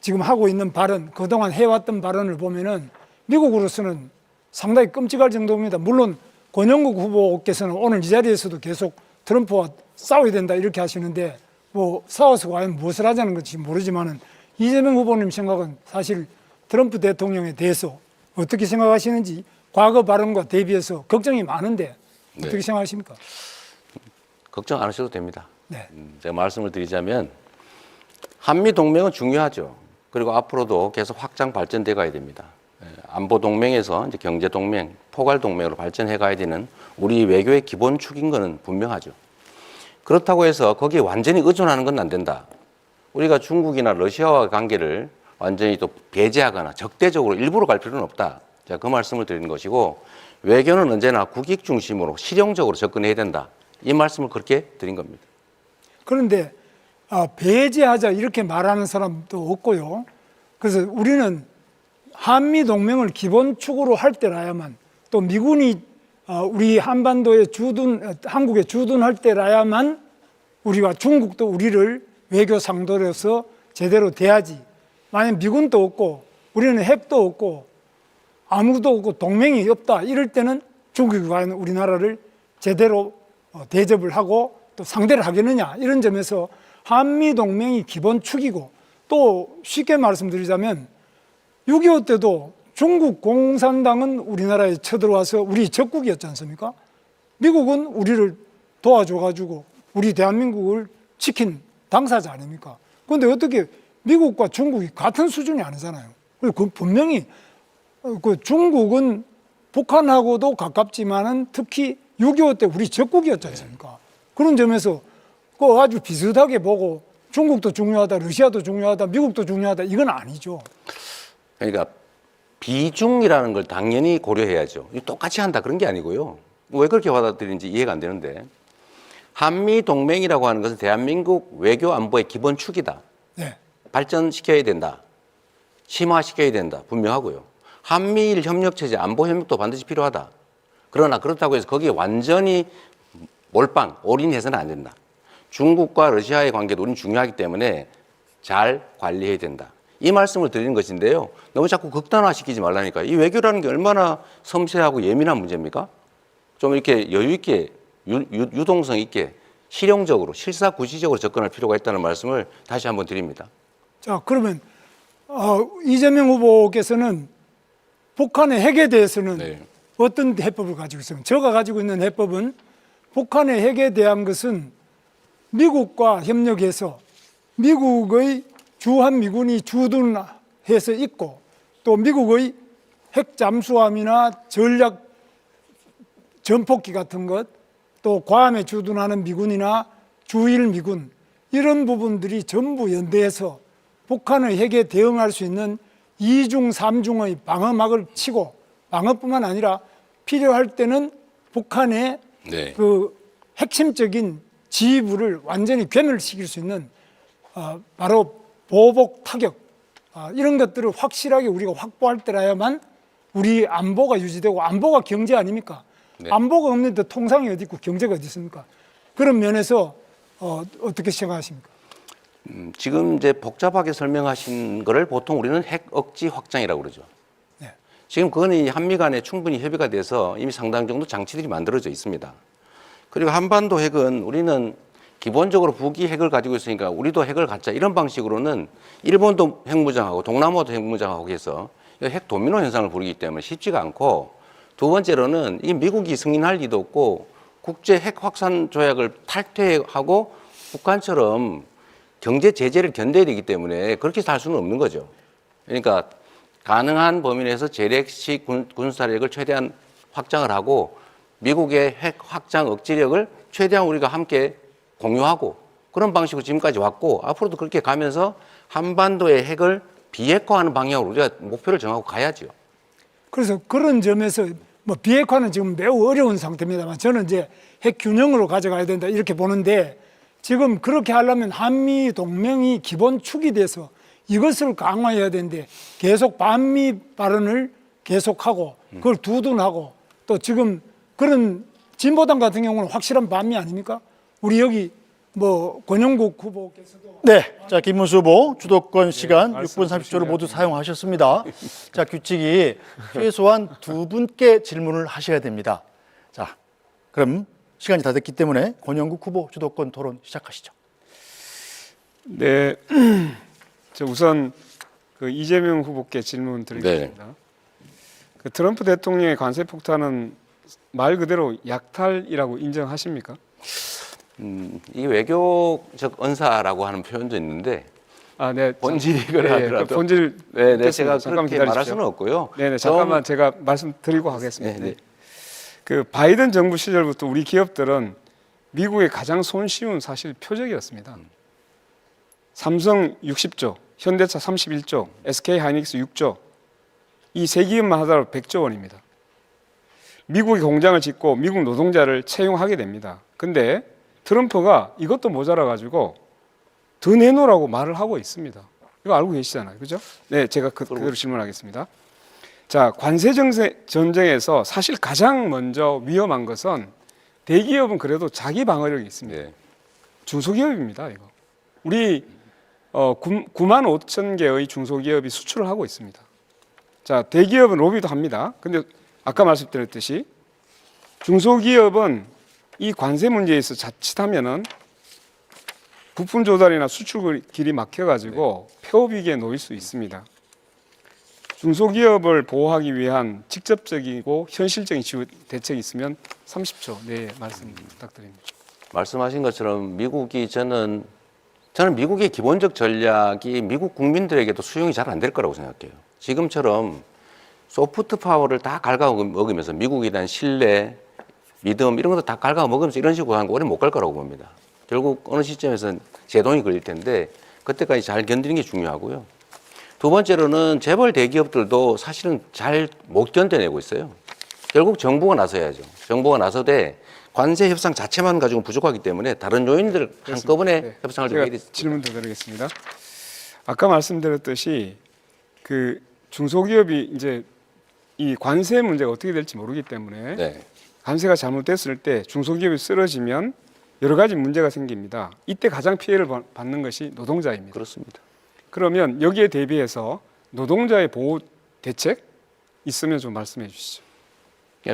지금 하고 있는 발언, 그동안 해왔던 발언을 보면은 미국으로서는 상당히 끔찍할 정도입니다. 물론 권영국 후보께서는 오늘 이 자리에서도 계속 트럼프와 싸워야 된다 이렇게 하시는데 뭐 싸워서 과연 무엇을 하자는 건지 모르지만은 이재명 후보님 생각은 사실 트럼프 대통령에 대해서 어떻게 생각하시는지 과거 발언과 대비해서 걱정이 많은데 어떻게
네.
생각하십니까?
걱정 안 하셔도 됩니다.
네.
제가 말씀을 드리자면 한미 동맹은 중요하죠. 그리고 앞으로도 계속 확장 발전돼 가야 됩니다. 안보 동맹에서 이제 경제 동맹, 포괄 동맹으로 발전해 가야 되는 우리 외교의 기본축인 것은 분명하죠. 그렇다고 해서 거기에 완전히 의존하는 건 안 된다. 우리가 중국이나 러시아와 관계를 완전히 또 배제하거나 적대적으로 일부러 갈 필요는 없다. 제가 그 말씀을 드리는 것이고 외교는 언제나 국익 중심으로 실용적으로 접근해야 된다. 이 말씀을 그렇게 드린 겁니다.
그런데 배제하자 이렇게 말하는 사람도 없고요. 그래서 우리는 한미 동맹을 기본축으로 할 때라야만 또 미군이 우리 한반도에 한국에 주둔할 때라야만 우리가 중국도 우리를 외교 상도로서 제대로 대하지. 만약 미군도 없고 우리는 핵도 없고 아무도 없고 동맹이 없다 이럴 때는 중국이 과연 우리나라를 제대로 대접을 하고 또 상대를 하겠느냐 이런 점에서 한미 동맹이 기본축이고 또 쉽게 말씀드리자면 6.25 때도 중국 공산당은 우리나라에 쳐들어와서 우리 적국이었지 않습니까? 미국은 우리를 도와줘가지고 우리 대한민국을 지킨 당사자 아닙니까? 그런데 어떻게 미국과 중국이 같은 수준이 아니잖아요. 그 분명히 그 중국은 북한하고도 가깝지만은 특히 6.25 때 우리 적국이었지 않습니까? 그런 점에서 그 아주 비슷하게 보고 중국도 중요하다, 러시아도 중요하다, 미국도 중요하다 이건 아니죠.
그러니까 비중이라는 걸 당연히 고려해야죠. 똑같이 한다 그런 게 아니고요. 왜 그렇게 받아들이는지 이해가 안 되는데 한미 동맹이라고 하는 것은 대한민국 외교 안보의 기본축이다.
네.
발전시켜야 된다. 심화시켜야 된다. 분명하고요. 한미일 협력체제, 안보 협력도 반드시 필요하다. 그러나 그렇다고 해서 거기에 완전히 몰빵, 올인해서는 안 된다. 중국과 러시아의 관계도 우리는 중요하기 때문에 잘 관리해야 된다. 이 말씀을 드리는 것인데요. 너무 자꾸 극단화시키지 말라니까. 이 외교라는 게 얼마나 섬세하고 예민한 문제입니까? 좀 이렇게 여유 있게, 유동성 있게, 실용적으로, 실사구시적으로 접근할 필요가 있다는 말씀을 다시 한번 드립니다.
자, 그러면 이재명 후보께서는 북한의 핵에 대해서는
네.
어떤 해법을 가지고 있습니까? 제가 가지고 있는 해법은 북한의 핵에 대한 것은 미국과 협력해서 미국의 주한미군이 주둔해서 있고 또 미국의 핵 잠수함이나 전략 전폭기 같은 것 또 괌에 주둔하는 미군이나 주일 미군 이런 부분들이 전부 연대해서 북한의 핵에 대응할 수 있는 2중, 3중의 방어막을 치고 방어뿐만 아니라 필요할 때는 북한의
네.
그 핵심적인 지휘부를 완전히 괴멸시킬 수 있는 바로 보복 타격 이런 것들을 확실하게 우리가 확보할 때라야만 우리 안보가 유지되고 안보가 경제 아닙니까?
네.
안보가 없는데 통상이 어디 있고 경제가 어디 있습니까? 그런 면에서 어떻게 생각하십니까?
지금 이제 복잡하게 설명하신 거를 보통 우리는 핵 억지 확장이라고 그러죠.
네.
지금 그거는 이 한미 간에 충분히 협의가 돼서 이미 상당 정도 장치들이 만들어져 있습니다. 그리고 한반도 핵은 우리는 기본적으로 북이 핵을 가지고 있으니까 우리도 핵을 갖자 이런 방식으로는 일본도 핵무장하고 동남아도 핵무장하고 해서 핵 도미노 현상을 부르기 때문에 쉽지가 않고 두 번째로는 이 미국이 승인할 리도 없고 국제 핵 확산 조약을 탈퇴하고 북한처럼 경제 제재를 견뎌야 되기 때문에 그렇게 할 수는 없는 거죠. 그러니까 가능한 범위 내에서 재래식 군사력을 최대한 확장을 하고 미국의 핵 확장 억지력을 최대한 우리가 함께 공유하고 그런 방식으로 지금까지 왔고 앞으로도 그렇게 가면서 한반도의 핵을 비핵화하는 방향으로 우리가 목표를 정하고 가야죠.
그래서 그런 점에서 뭐 비핵화는 지금 매우 어려운 상태입니다만 저는 이제 핵 균형으로 가져가야 된다 이렇게 보는데 지금 그렇게 하려면 한미 동맹이 기본 축이 돼서 이것을 강화해야 되는데 계속 반미 발언을 계속하고 그걸 두둔하고 또 지금 그런 진보당 같은 경우는 확실한 반미 아닙니까? 우리 여기 뭐 권영국 후보께서도
네, 자 김문수 후보 주도권 시간
말씀
6분 30초를
주시면
모두 사용하셨습니다. 자 규칙이 최소한 두 분께 질문을 하셔야 됩니다. 자, 그럼 시간이 다 됐기 때문에 권영국 후보 주도권 토론 시작하시죠.
네, 저 우선 그 이재명 후보께 질문 드리겠습니다. 그 트럼프 대통령의 관세 폭탄은 말 그대로 약탈이라고 인정하십니까?
이 외교적 언사라고 하는 표현도 있는데
아, 네.
본질이
그
그러더라도
본질
네,
듣겠습니다.
제가
잠깐만
그렇게 말할
기다리십시오.
수는 없고요.
네네, 잠깐만 제가 말씀드리고 하겠습니다.
네, 네.
그 바이든 정부 시절부터 우리 기업들은 미국의 가장 손쉬운 사실 표적이었습니다. 삼성 60조, 현대차 31조, SK 하이닉스 6조, 이 세 기업만 하더라도 100조 원입니다. 미국의 공장을 짓고 미국 노동자를 채용하게 됩니다. 근데 트럼프가 이것도 모자라 가지고 더 내놓으라고 말을 하고 있습니다. 이거 알고 계시잖아요, 그죠? 네, 제가 그대로 질문하겠습니다. 자, 관세 전쟁에서 사실 가장 먼저 위험한 것은 대기업은 그래도 자기 방어력이 있습니다.
네.
중소기업입니다, 이거. 우리 9만 5천 개의 중소기업이 수출을 하고 있습니다. 자, 대기업은 로비도 합니다. 근데 아까 말씀드렸듯이 중소기업은 이 관세 문제에서 자칫하면은 부품 조달이나 수출 길이 막혀가지고 폐업 위기에 놓일 수 있습니다. 중소기업을 보호하기 위한 직접적이고 현실적인 지원 대책이 있으면 30초 내에 말씀 부탁드립니다.
말씀하신 것처럼 미국이 저는 미국의 기본적 전략이 미국 국민들에게도 수용이 잘 안 될 거라고 생각해요. 지금처럼 소프트 파워를 다 갉아먹으면서 미국에 대한 신뢰, 믿음 이런 것도 다 갉아먹으면서 이런 식으로 하는 거 오래 못 갈 거라고 봅니다. 결국 어느 시점에서는 제동이 걸릴 텐데 그때까지 잘 견디는 게 중요하고요. 두 번째로는 재벌 대기업들도 사실은 잘 못 견뎌내고 있어요. 결국 정부가 나서야죠. 정부가 나서되 관세 협상 자체만 가지고 부족하기 때문에 다른 요인들 한꺼번에
네.
협상을 좀
제가
해야 되겠습니다.
질문 더 드리겠습니다. 아까 말씀드렸듯이 그 중소기업이 이제 이 관세 문제가 어떻게 될지 모르기 때문에
네.
관세가 잘못됐을 때 중소기업이 쓰러지면 여러 가지 문제가 생깁니다. 이때 가장 피해를 받는 것이 노동자입니다.
그렇습니다.
그러면 여기에 대비해서 노동자의 보호 대책 있으면 좀 말씀해 주시죠.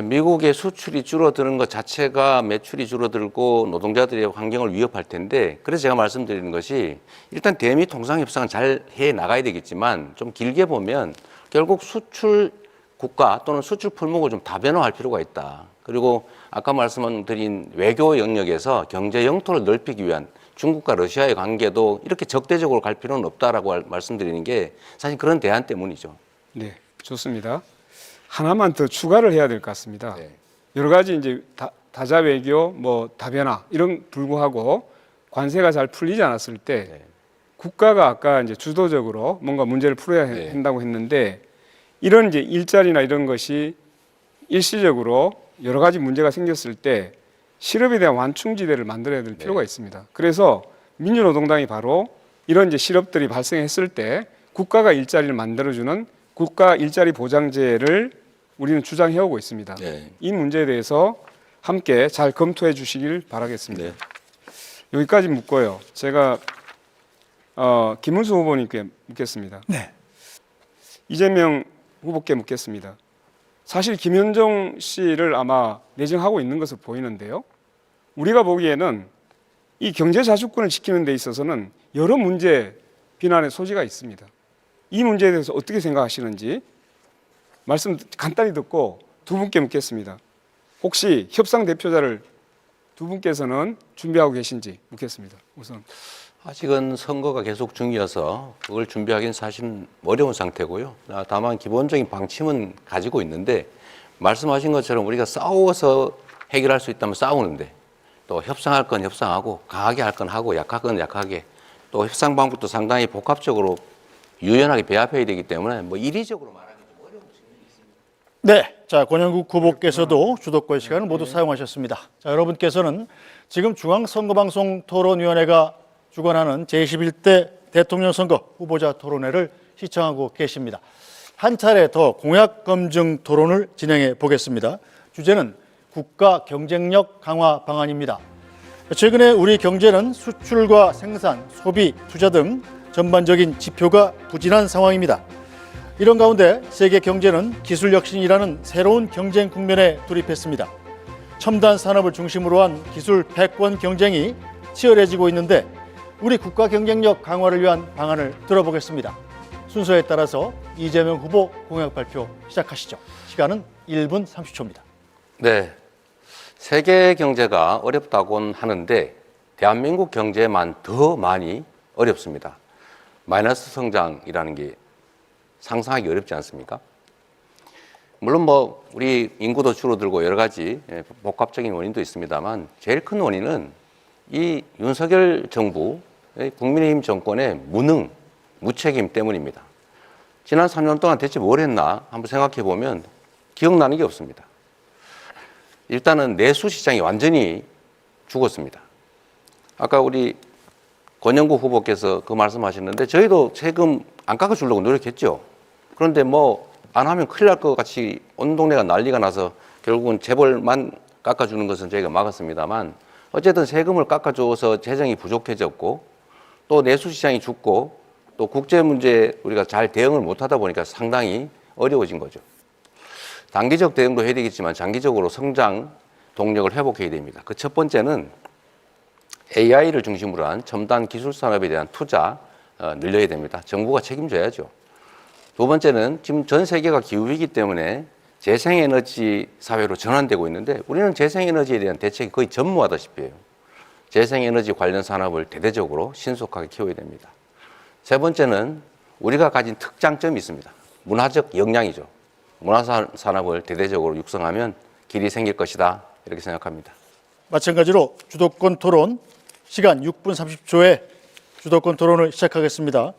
미국의 수출이 줄어드는 것 자체가 매출이 줄어들고 노동자들의 환경을 위협할 텐데 그래서 제가 말씀드리는 것이 일단 대미 통상협상은 잘 해 나가야 되겠지만 좀 길게 보면 결국 수출 국가 또는 수출 품목을 좀 다변화할 필요가 있다. 그리고 아까 말씀드린 외교 영역에서 경제 영토를 넓히기 위한 중국과 러시아의 관계도 이렇게 적대적으로 갈 필요는 없다라고 말씀드리는 게 사실 그런 대안 때문이죠.
네, 좋습니다. 하나만 더 추가를 해야 될 것 같습니다.
네.
여러 가지 이제 다자 외교, 뭐 다변화 이런 불구하고 관세가 잘 풀리지 않았을 때
네.
국가가 아까 이제 주도적으로 뭔가 문제를 풀어야
네.
한다고 했는데 이런 이제 일자리나 이런 것이 일시적으로 여러 가지 문제가 생겼을 때 실업에 대한 완충지대를 만들어야 될 필요가 있습니다. 그래서 민주노동당이 바로 이런 이제 실업들이 발생했을 때 국가가 일자리를 만들어주는 국가 일자리 보장제를 우리는 주장해오고 있습니다.
네.
이 문제에 대해서 함께 잘 검토해 주시길 바라겠습니다.
네.
여기까지 묻고요. 제가 김문수 후보님께 묻겠습니다.
네.
이재명 후보께 묻겠습니다. 사실 김현종 씨를 아마 내정하고 있는 것으로 보이는데요. 우리가 보기에는 이 경제 자주권을 지키는 데 있어서는 여러 문제 비난의 소지가 있습니다. 이 문제에 대해서 어떻게 생각하시는지 말씀 간단히 듣고 두 분께 묻겠습니다. 혹시 협상 대표자를 두 분께서는 준비하고 계신지 묻겠습니다. 우선.
아직은 선거가 계속 중이어서 그걸 준비하기는 사실은 어려운 상태고요. 다만 기본적인 방침은 가지고 있는데 말씀하신 것처럼 우리가 싸워서 해결할 수 있다면 싸우는데 또 협상할 건 협상하고 강하게 할 건 하고 약할 건 약하게 또 협상 방법도 상당히 복합적으로 유연하게 배합해야 되기 때문에 뭐 이리적으로 말하기 좀 어려운 측면이 있습니다.
네, 자 권영국 후보께서도 주도권 시간을 모두 사용하셨습니다. 자, 여러분께서는 지금 중앙선거방송 토론위원회가 주관하는 제21대 대통령 선거 후보자 토론회를 시청하고 계십니다. 한 차례 더 공약 검증 토론을 진행해 보겠습니다. 주제는 국가 경쟁력 강화 방안입니다. 최근에 우리 경제는 수출과 생산, 소비, 투자 등 전반적인 지표가 부진한 상황입니다. 이런 가운데 세계 경제는 기술 혁신이라는 새로운 경쟁 국면에 돌입했습니다. 첨단 산업을 중심으로 한 기술 패권 경쟁이 치열해지고 있는데 우리 국가 경쟁력 강화를 위한 방안을 들어보겠습니다. 순서에 따라서 이재명 후보 공약 발표 시작하시죠. 시간은 1분 30초입니다.
네, 세계 경제가 어렵다곤 하는데 대한민국 경제만 더 많이 어렵습니다. 마이너스 성장이라는 게 상상하기 어렵지 않습니까? 물론 뭐 우리 인구도 줄어들고 여러 가지 복합적인 원인도 있습니다만 제일 큰 원인은 이 윤석열 정부, 국민의힘 정권의 무능, 무책임 때문입니다. 지난 3년 동안 대체 뭘 했나 한번 생각해 보면 기억나는 게 없습니다. 일단은 내수 시장이 완전히 죽었습니다. 아까 우리 권영국 후보께서 그 말씀하셨는데 저희도 세금 안 깎아주려고 노력했죠. 그런데 뭐 안 하면 큰일 날 것 같이 온 동네가 난리가 나서 결국은 재벌만 깎아주는 것은 저희가 막았습니다만 어쨌든 세금을 깎아줘서 재정이 부족해졌고 또 내수 시장이 죽고 또 국제 문제 우리가 잘 대응을 못하다 보니까 상당히 어려워진 거죠. 단기적 대응도 해야 되겠지만 장기적으로 성장 동력을 회복해야 됩니다. 그 첫 번째는 AI를 중심으로 한 첨단 기술 산업에 대한 투자 늘려야 됩니다. 정부가 책임져야죠. 두 번째는 지금 전 세계가 기후위기 때문에 재생에너지 사회로 전환되고 있는데 우리는 재생에너지에 대한 대책이 거의 전무하다시피 해요. 재생에너지 관련 산업을 대대적으로 신속하게 키워야 됩니다. 세 번째는 우리가 가진 특장점이 있습니다. 문화적 역량이죠. 문화산업을 대대적으로 육성하면 길이 생길 것이다 이렇게 생각합니다.
마찬가지로 주도권 토론 시간 6분 30초에 주도권 토론을 시작하겠습니다.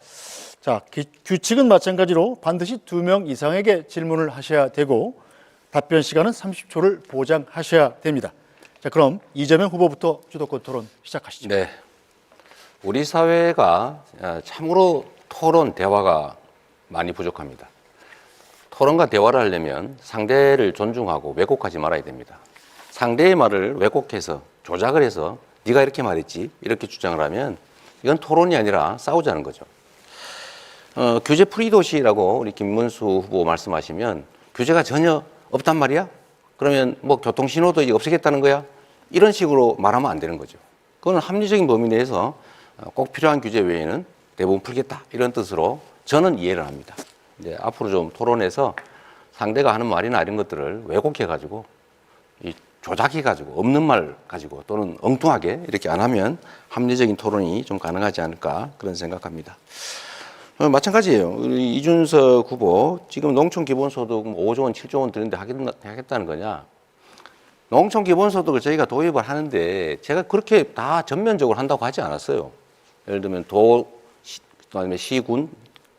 자, 규칙은 마찬가지로 반드시 2명 이상에게 질문을 하셔야 되고 답변 시간은 30초를 보장하셔야 됩니다. 자, 그럼 이재명 후보부터 주도권 토론 시작하시죠.
네, 우리 사회가 참으로 토론, 대화가 많이 부족합니다. 토론과 대화를 하려면 상대를 존중하고 왜곡하지 말아야 됩니다. 상대의 말을 왜곡해서 조작을 해서 네가 이렇게 말했지 이렇게 주장을 하면 이건 토론이 아니라 싸우자는 거죠. 규제 프리 도시라고 우리 김문수 후보 말씀하시면 규제가 전혀 없단 말이야? 그러면 뭐 교통신호도 이제 없애겠다는 거야? 이런 식으로 말하면 안 되는 거죠. 그건 합리적인 범위 내에서 꼭 필요한 규제 외에는 대부분 풀겠다 이런 뜻으로 저는 이해를 합니다. 이제 앞으로 좀 토론해서 상대가 하는 말이나 이런 것들을 왜곡해가지고 조작해가지고 없는 말 가지고 또는 엉뚱하게 이렇게 안 하면 합리적인 토론이 좀 가능하지 않을까 그런 생각합니다. 마찬가지예요. 우리 이준석 후보 지금 농촌 기본소득 5조 원, 7조 원 드는데 하겠다는 거냐? 농촌 기본소득을 저희가 도입을 하는데 제가 그렇게 다 전면적으로 한다고 하지 않았어요. 예를 들면 그다음에 시군,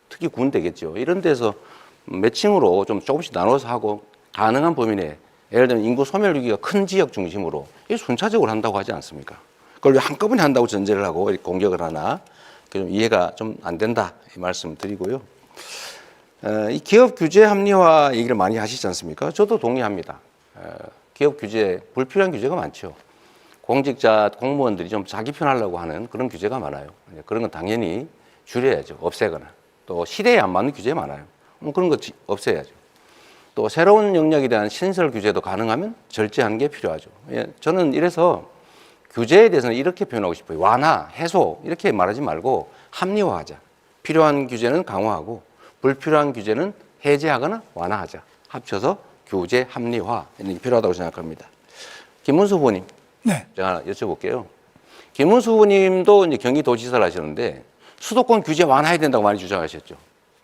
특히 군 되겠죠. 이런 데서 매칭으로 좀 조금씩 나눠서 하고 가능한 범위 내에 예를 들면 인구 소멸 위기가 큰 지역 중심으로 이 순차적으로 한다고 하지 않습니까? 그걸 왜 한꺼번에 한다고 전제를 하고 이렇게 공격을 하나? 좀 이해가 좀 안 된다 이 말씀 드리고요. 이 기업 규제 합리화 얘기를 많이 하시지 않습니까? 저도 동의합니다. 기업 규제, 불필요한 규제가 많죠. 공직자, 공무원들이 좀 자기 편하려고 하는 그런 규제가 많아요. 그런 건 당연히 줄여야죠. 없애거나. 또 시대에 안 맞는 규제 많아요. 그런 거 없애야죠. 또 새로운 영역에 대한 신설 규제도 가능하면 절제하는 게 필요하죠. 저는 이래서 규제에 대해서는 이렇게 표현하고 싶어요. 완화, 해소 이렇게 말하지 말고 합리화하자. 필요한 규제는 강화하고 불필요한 규제는 해제하거나 완화하자. 합쳐서 규제 합리화 이런 게 필요하다고 생각합니다. 김문수 후보님,
네.
제가 여쭤볼게요. 김문수 후보님도 이제 경기도지사를 하셨는데 수도권 규제 완화해야 된다고 많이 주장하셨죠.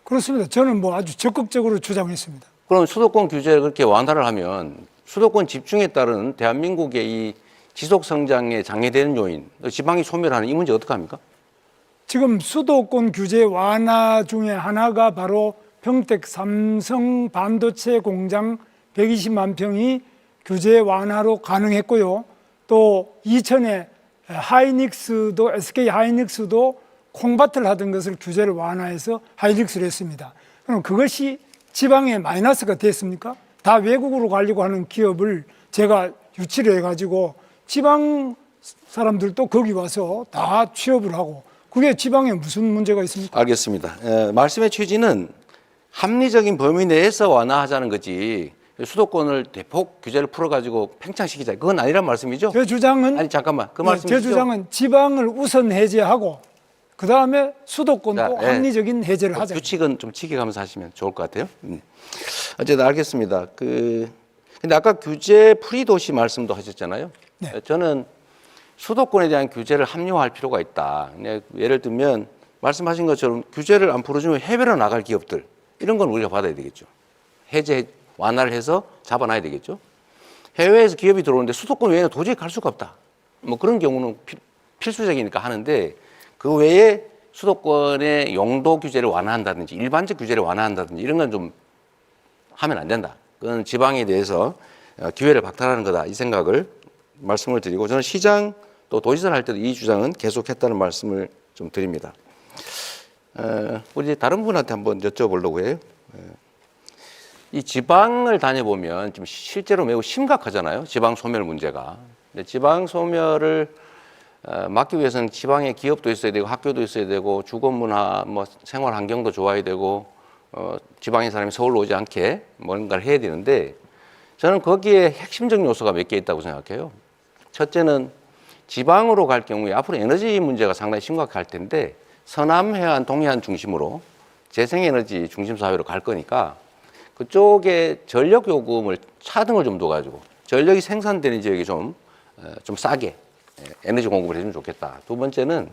그렇습니다. 저는 뭐 아주 적극적으로 주장했습니다.
그럼 수도권 규제를 그렇게 완화를 하면 수도권 집중에 따른 대한민국의 이 지속 성장에 장애되는 요인, 지방이 소멸하는 이 문제 어떡합니까?
지금 수도권 규제 완화 중에 하나가 바로 평택 삼성 반도체 공장 120만 평이 규제 완화로 가능했고요. 또 이천에 하이닉스도 SK 하이닉스도 콩밭을 하던 것을 규제를 완화해서 하이닉스를 했습니다. 그럼 그것이 지방에 마이너스가 됐습니까? 다 외국으로 가려고 하는 기업을 제가 유치를 해가지고 지방 사람들도 거기 와서 다 취업을 하고 그게 지방에 무슨 문제가 있습니까?
알겠습니다. 말씀의 취지는 합리적인 범위 내에서 완화하자는 거지 수도권을 대폭 규제를 풀어가지고 팽창시키자 그건 아니란 말씀이죠?
제 주장은
아니 잠깐만 그
제
말씀이시죠?
주장은 지방을 우선 해제하고 그 다음에 수도권도
자,
합리적인 해제를 하자.
규칙은 좀 지켜가면서 하시면 좋을 것 같아요. 어쨌든 알겠습니다. 근데 아까 규제 프리 도시 말씀도 하셨잖아요.
네.
저는 수도권에 대한 규제를 합리화할 필요가 있다. 예를 들면 말씀하신 것처럼 규제를 안 풀어주면 해외로 나갈 기업들 이런 건 우리가 받아야 되겠죠. 해제 완화를 해서 잡아놔야 되겠죠. 해외에서 기업이 들어오는데 수도권 외에는 도저히 갈 수가 없다. 뭐 그런 경우는 필수적이니까 하는데 그 외에 수도권의 용도 규제를 완화한다든지 일반적 규제를 완화한다든지 이런 건 좀 하면 안 된다. 그건 지방에 대해서 기회를 박탈하는 거다. 이 생각을 말씀을 드리고 저는 시장 또 도지사를 할 때도 이 주장은 계속했다는 말씀을 좀 드립니다. 우리 다른 분한테 한번 여쭤보려고 해요. 이 지방을 다녀보면 좀 실제로 매우 심각하잖아요. 지방 소멸 문제가. 근데 지방 소멸을 막기 위해서는 지방에 기업도 있어야 되고 학교도 있어야 되고 주거 문화, 뭐 생활 환경도 좋아야 되고 지방의 사람이 서울로 오지 않게 뭔가를 해야 되는데 저는 거기에 핵심적 요소가 몇 개 있다고 생각해요. 첫째는 지방으로 갈 경우에 앞으로 에너지 문제가 상당히 심각할 텐데 서남 해안, 동해안 중심으로 재생에너지 중심 사회로 갈 거니까 그쪽에 전력 요금을 차등을 좀 둬가지고 전력이 생산되는 지역에 좀 싸게 에너지 공급을 해주면 좋겠다. 두 번째는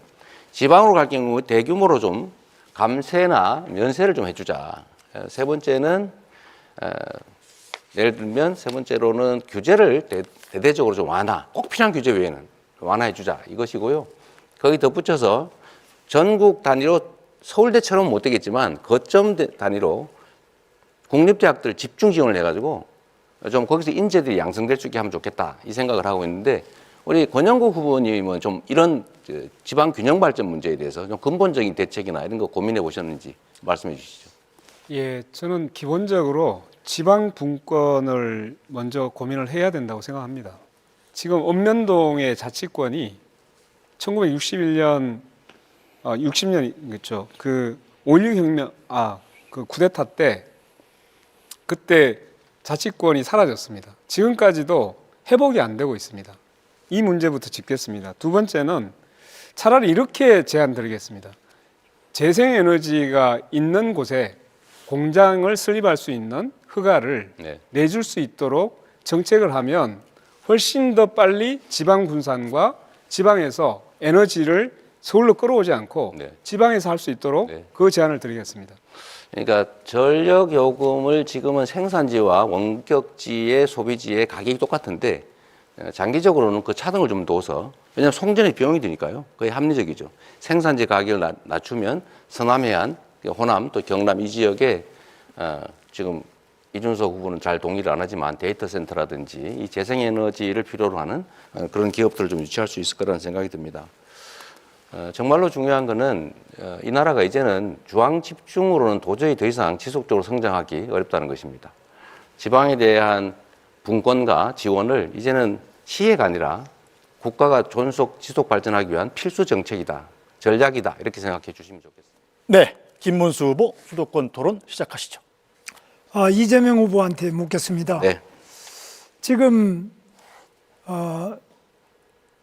지방으로 갈 경우 대규모로 좀 감세나 면세를 좀 해주자. 세 번째는 예를 들면 세 번째로는 규제를 대대적으로 좀 완화, 꼭 필요한 규제 외에는 완화해주자 이것이고요. 거기 덧붙여서 전국 단위로 서울대처럼 못 되겠지만 거점 단위로 국립대학들 집중 지원을 해가지고 좀 거기서 인재들이 양성될 수 있게 하면 좋겠다 이 생각을 하고 있는데 우리 권영국 후보님은 좀 이런 지방 균형 발전 문제에 대해서 좀 근본적인 대책이나 이런 거 고민해 보셨는지 말씀해 주시죠.
예, 저는 기본적으로 지방 분권을 먼저 고민을 해야 된다고 생각합니다. 지금 읍면동의 자치권이 1961년, 60년이겠죠. 그 5.16 혁명, 그 쿠데타 때 그때 자치권이 사라졌습니다. 지금까지도 회복이 안 되고 있습니다. 이 문제부터 짚겠습니다. 두 번째는 차라리 이렇게 제안 드리겠습니다. 재생에너지가 있는 곳에 공장을 설립할 수 있는 허가를 내줄 수 있도록 정책을 하면 훨씬 더 빨리 지방 분산과 지방에서 에너지를 서울로 끌어오지 않고 지방에서 할 수 있도록 그 제안을 드리겠습니다.
그러니까 전력 요금을 지금은 생산지와 원격지의 소비지의 가격이 똑같은데 장기적으로는 그 차등을 좀 둬서 왜냐하면 송전의 비용이 드니까요. 거의 합리적이죠. 생산지 가격을 낮추면 서남해안, 호남 또 경남 이 지역에 지금 이준석 후보는 잘 동의를 안 하지만 데이터 센터라든지 이 재생에너지를 필요로 하는 그런 기업들을 좀 유치할 수 있을 거라는 생각이 듭니다. 정말로 중요한 거는 이 나라가 이제는 중앙 집중으로는 도저히 더 이상 지속적으로 성장하기 어렵다는 것입니다. 지방에 대한 분권과 지원을 이제는 시혜가 아니라 국가가 존속 지속 발전하기 위한 필수 정책이다, 전략이다 이렇게 생각해 주시면 좋겠습니다.
네, 김문수 후보 수도권 토론 시작하시죠.
이재명 후보한테 묻겠습니다.
네.
지금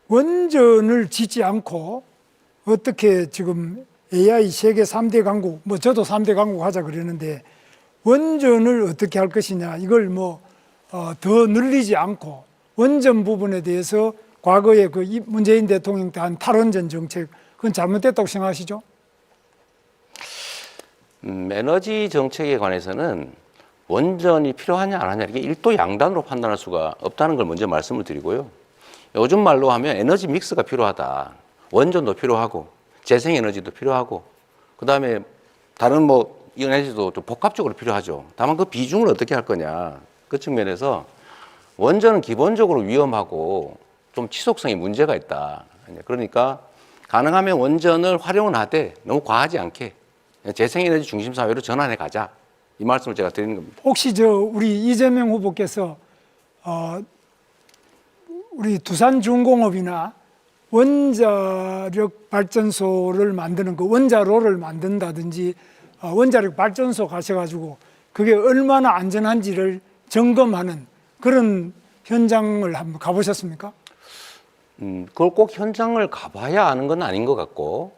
원전을 짓지 않고 어떻게 지금 AI 세계 3대 강국, 뭐 저도 3대 강국 하자 그러는데 원전을 어떻게 할 것이냐 이걸 더 늘리지 않고 원전 부분에 대해서 과거에 그 문재인 대통령 때 한 탈원전 정책 그건 잘못됐다고 생각하시죠?
에너지 정책에 관해서는 원전이 필요하냐 안 하냐 이게 일도 양단으로 판단할 수가 없다는 걸 먼저 말씀을 드리고요. 요즘 말로 하면 에너지 믹스가 필요하다. 원전도 필요하고 재생에너지도 필요하고 그다음에 다른 뭐 에너지도 좀 복합적으로 필요하죠. 다만 그 비중을 어떻게 할 거냐 그 측면에서 원전은 기본적으로 위험하고 좀 지속성에 문제가 있다. 그러니까 가능하면 원전을 활용은 하되 너무 과하지 않게 재생에너지 중심 사회로 전환해 가자. 이 말씀을 제가 드리는 겁니다.
혹시 우리 이재명 후보께서 우리 두산중공업이나 원자력 발전소를 만드는 그 원자로를 만든다든지 원자력 발전소 가셔가지고 그게 얼마나 안전한지를 점검하는 그런 현장을 한번 가보셨습니까?
그걸 꼭 현장을 가봐야 아는 건 아닌 것 같고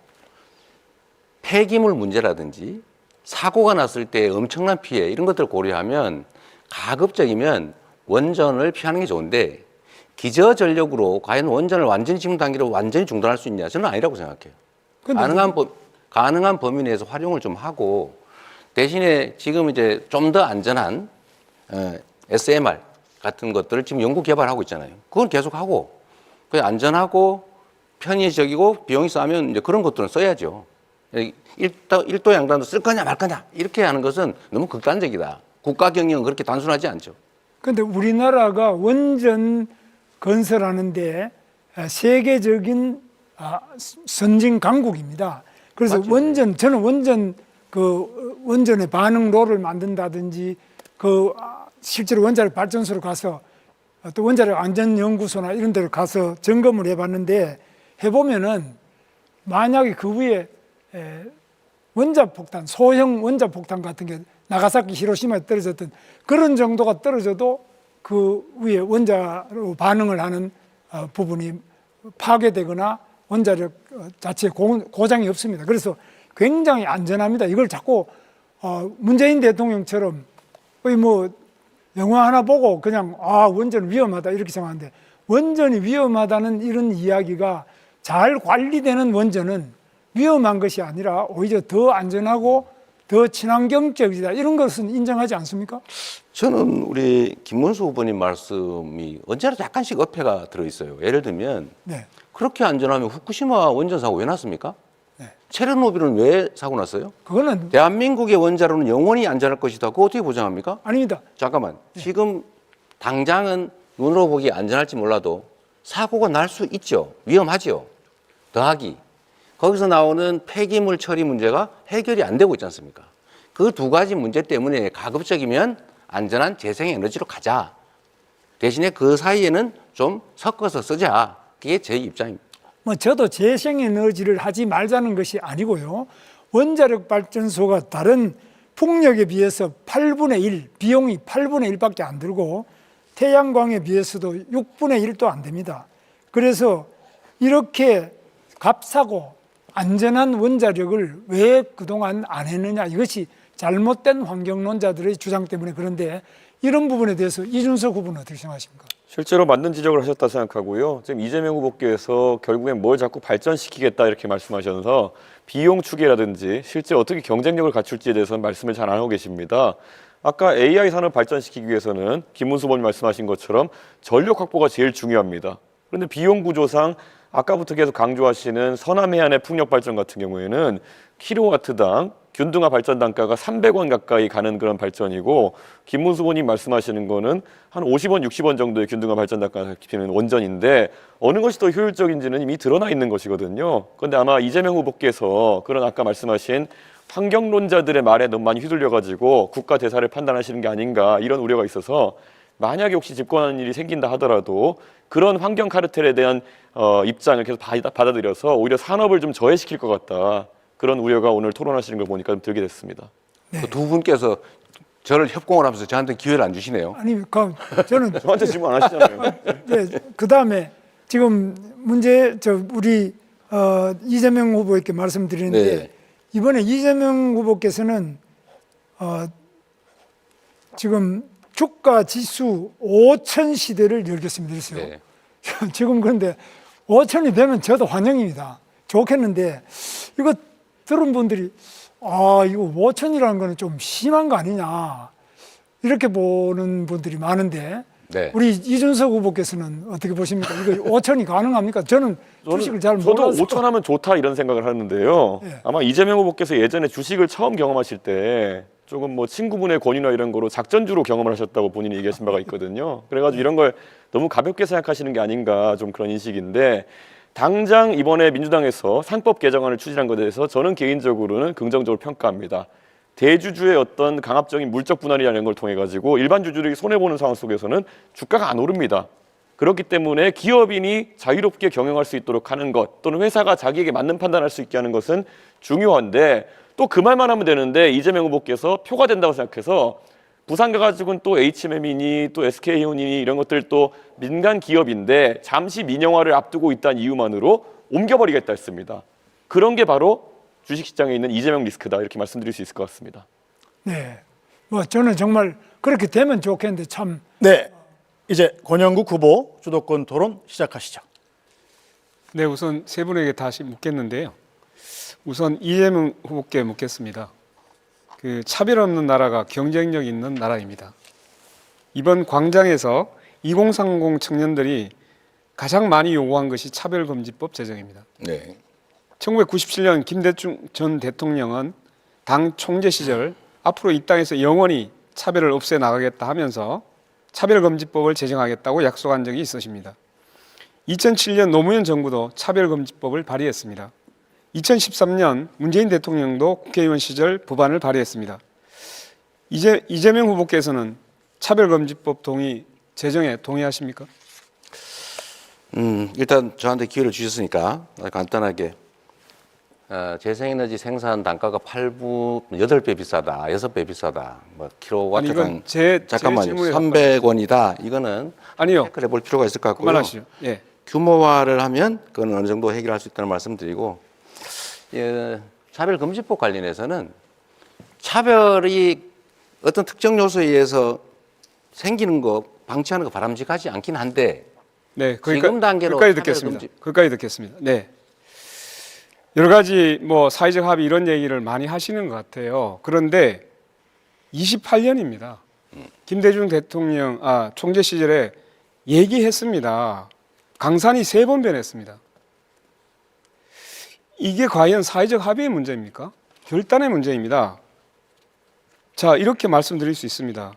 폐기물 문제라든지 사고가 났을 때 엄청난 피해 이런 것들을 고려하면 가급적이면 원전을 피하는 게 좋은데 기저전력으로 과연 원전을 완전히 지금 단계로 완전히 중단할 수 있냐? 저는 아니라고 생각해요. 가능한 범위 내에서 활용을 좀 하고 대신에 지금 이제 좀 더 안전한 SMR 같은 것들을 지금 연구 개발하고 있잖아요. 그건 계속 하고 그 안전하고 편의적이고 비용이 싸면 이제 그런 것들은 써야죠. 일도 양단도 쓸 거냐 말 거냐 이렇게 하는 것은 너무 극단적이다. 국가 경영은 그렇게 단순하지 않죠.
그런데 우리나라가 원전 건설하는데 세계적인 선진 강국입니다. 그래서
맞죠.
저는 원전의 반응로를 만든다든지 실제로 원자력 발전소로 가서 또 원자력 안전연구소나 이런 데를 가서 점검을 해봤는데 해보면은 만약에 그 위에 원자폭탄, 소형 원자폭탄 같은 게 나가사키, 히로시마에 떨어졌던 그런 정도가 떨어져도 그 위에 원자로 반응을 하는 부분이 파괴되거나 원자력 자체에 고장이 없습니다. 그래서 굉장히 안전합니다. 이걸 자꾸 문재인 대통령처럼 거의 뭐 영화 하나 보고 그냥 원전 위험하다 이렇게 생각하는데 원전이 위험하다는 이런 이야기가 잘 관리되는 원전은 위험한 것이 아니라 오히려 더 안전하고 더 친환경적이다 이런 것은 인정하지 않습니까?
저는 우리 김문수 후보님 말씀이 언제나 약간씩 어폐가 들어있어요. 예를 들면
네.
그렇게 안전하면 후쿠시마 원전 사고 왜 났습니까?
네.
체르노빌은 왜 사고 났어요?
그거는
대한민국의 원자로는 영원히 안전할 것이다. 그거 어떻게 보장합니까?
아닙니다.
잠깐만. 지금 당장은 눈으로 보기 안전할지 몰라도 사고가 날 수 있죠. 위험하죠. 더하기. 거기서 나오는 폐기물 처리 문제가 해결이 안 되고 있지 않습니까? 그 두 가지 문제 때문에 가급적이면 안전한 재생에너지로 가자. 대신에 그 사이에는 좀 섞어서 쓰자. 그게 제 입장입니다.
뭐 저도 재생에너지를 하지 말자는 것이 아니고요. 원자력 발전소가 다른 풍력에 비해서 8분의 1, 비용이 8분의 1밖에 안 들고 태양광에 비해서도 6분의 1도 안 됩니다. 그래서 이렇게 값싸고 안전한 원자력을 왜 그동안 안 했느냐 이것이 잘못된 환경론자들의 주장 때문에 그런데 이런 부분에 대해서 이준석 후보는 어떻게 생각하십니까?
실제로 맞는 지적을 하셨다 생각하고요. 지금 이재명 후보께서 결국엔 뭘 자꾸 발전시키겠다 이렇게 말씀하셔서 비용 추계라든지 실제 어떻게 경쟁력을 갖출지에 대해서는 말씀을 잘 안 하고 계십니다. 아까 AI 산업 발전시키기 위해서는 김문수 후보님 말씀하신 것처럼 전력 확보가 제일 중요합니다. 그런데 비용 구조상 아까부터 계속 강조하시는 서남해안의 풍력 발전 같은 경우에는 킬로와트당 균등화 발전 단가가 300원 가까이 가는 그런 발전이고 김문수 후보님 말씀하시는 거는 한 50원, 60원 정도의 균등화 발전 단가가 잡히는 원전인데 어느 것이 더 효율적인지는 이미 드러나 있는 것이거든요. 그런데 아마 이재명 후보께서 그런 아까 말씀하신 환경론자들의 말에 너무 많이 휘둘려가지고 국가 대사를 판단하시는 게 아닌가 이런 우려가 있어서 만약에 혹시 집권하는 일이 생긴다 하더라도 그런 환경 카르텔에 대한 입장을 계속 받아들여서 오히려 산업을 좀 저해시킬 것 같다. 그런 우려가 오늘 토론하시는 걸 보니까 좀 들게 됐습니다.
그 두 분께서 저를 협공을 하면서 저한테 기회를 안 주시네요.
아니, 저는
저한테 질문 안 하시잖아요.
네, 그 다음에 지금 우리 이재명 후보에게 말씀드리는데
네.
이번에 이재명 후보께서는 지금 주가 지수 5천 시대를 열겠습니다. 그랬어요.
네.
지금 그런데 5천이 되면 저도 환영입니다. 좋겠는데 이거 들은 분들이 이거 5천이라는 거는 좀 심한 거 아니냐. 이렇게 보는 분들이 많은데
네.
우리 이준석 후보께서는 어떻게 보십니까? 이거 5천이 가능합니까? 저는 주식을 잘
저도
몰라서
5천 하면 좋다 이런 생각을 하는데요.
예.
아마 이재명 후보께서 예전에 주식을 처음 경험하실 때 조금 뭐 친구분의 권유나 이런 거로 작전주로 경험을 하셨다고 본인이 얘기하신 바가 있거든요. 그래가지고 이런 걸 너무 가볍게 생각하시는 게 아닌가 좀 그런 인식인데 당장 이번에 민주당에서 상법 개정안을 추진한 것에 대해서 저는 개인적으로는 긍정적으로 평가합니다. 대주주의 어떤 강압적인 물적 분할이라는 걸 통해 가지고 일반 주주들이 손해 보는 상황 속에서는 주가가 안 오릅니다. 그렇기 때문에 기업인이 자유롭게 경영할 수 있도록 하는 것 또는 회사가 자기에게 맞는 판단할 수 있게 하는 것은 중요한데 또 그 말만 하면 되는데 이재명 후보께서 표가 된다고 생각해서 부산 가가지고는 또 HMM이니 또 SK이온이니 이런 것들 또 민간 기업인데 잠시 민영화를 앞두고 있다는 이유만으로 옮겨버리겠다 했습니다. 그런 게 바로 주식시장에 있는 이재명 리스크다 이렇게 말씀드릴 수 있을 것 같습니다.
네. 뭐 저는 정말 그렇게 되면 좋겠는데 참
네, 이제 권영국 후보 주도권 토론 시작하시죠.
네, 우선 세 분에게 다시 묻겠는데요. 우선 이재명 후보께 묻겠습니다. 그 차별 없는 나라가 경쟁력 있는 나라입니다. 이번 광장에서 2030 청년들이 가장 많이 요구한 것이 차별금지법 제정입니다.
네.
1997년 김대중 전 대통령은 당 총재 시절 앞으로 이 땅에서 영원히 차별을 없애 나가겠다 하면서 차별금지법을 제정하겠다고 약속한 적이 있으십니다. 2007년 노무현 정부도 차별금지법을 발의했습니다. 2013년 문재인 대통령도 국회의원 시절 법안을 발의했습니다. 이재명 후보께서는 차별금지법 제정에 동의하십니까?
일단 저한테 기회를 주셨으니까 간단하게 재생에너지 생산 단가가 8배 비싸다, 6배 비싸다, 뭐 킬로와트당
이건 제
잠깐만요,
질문에
300원이다. 이거는
아니요.
체크를 해볼 필요가 있을 것 같고요.
그만하시죠. 예.
규모화를 하면 그건 어느 정도 해결할 수 있다는 말씀드리고, 차별금지법 관련해서는 차별이 어떤 특정 요소에 의해서 생기는 거 방치하는 거 바람직하지 않긴 한데
네,
지금 단계로
거기까지 듣겠습니다. 거기까지 듣겠습니다. 네. 여러 가지 뭐 사회적 합의 이런 얘기를 많이 하시는 것 같아요. 그런데 28년입니다. 김대중 대통령 총재 시절에 얘기했습니다. 강산이 3번 변했습니다. 이게 과연 사회적 합의의 문제입니까? 결단의 문제입니다. 자, 이렇게 말씀드릴 수 있습니다.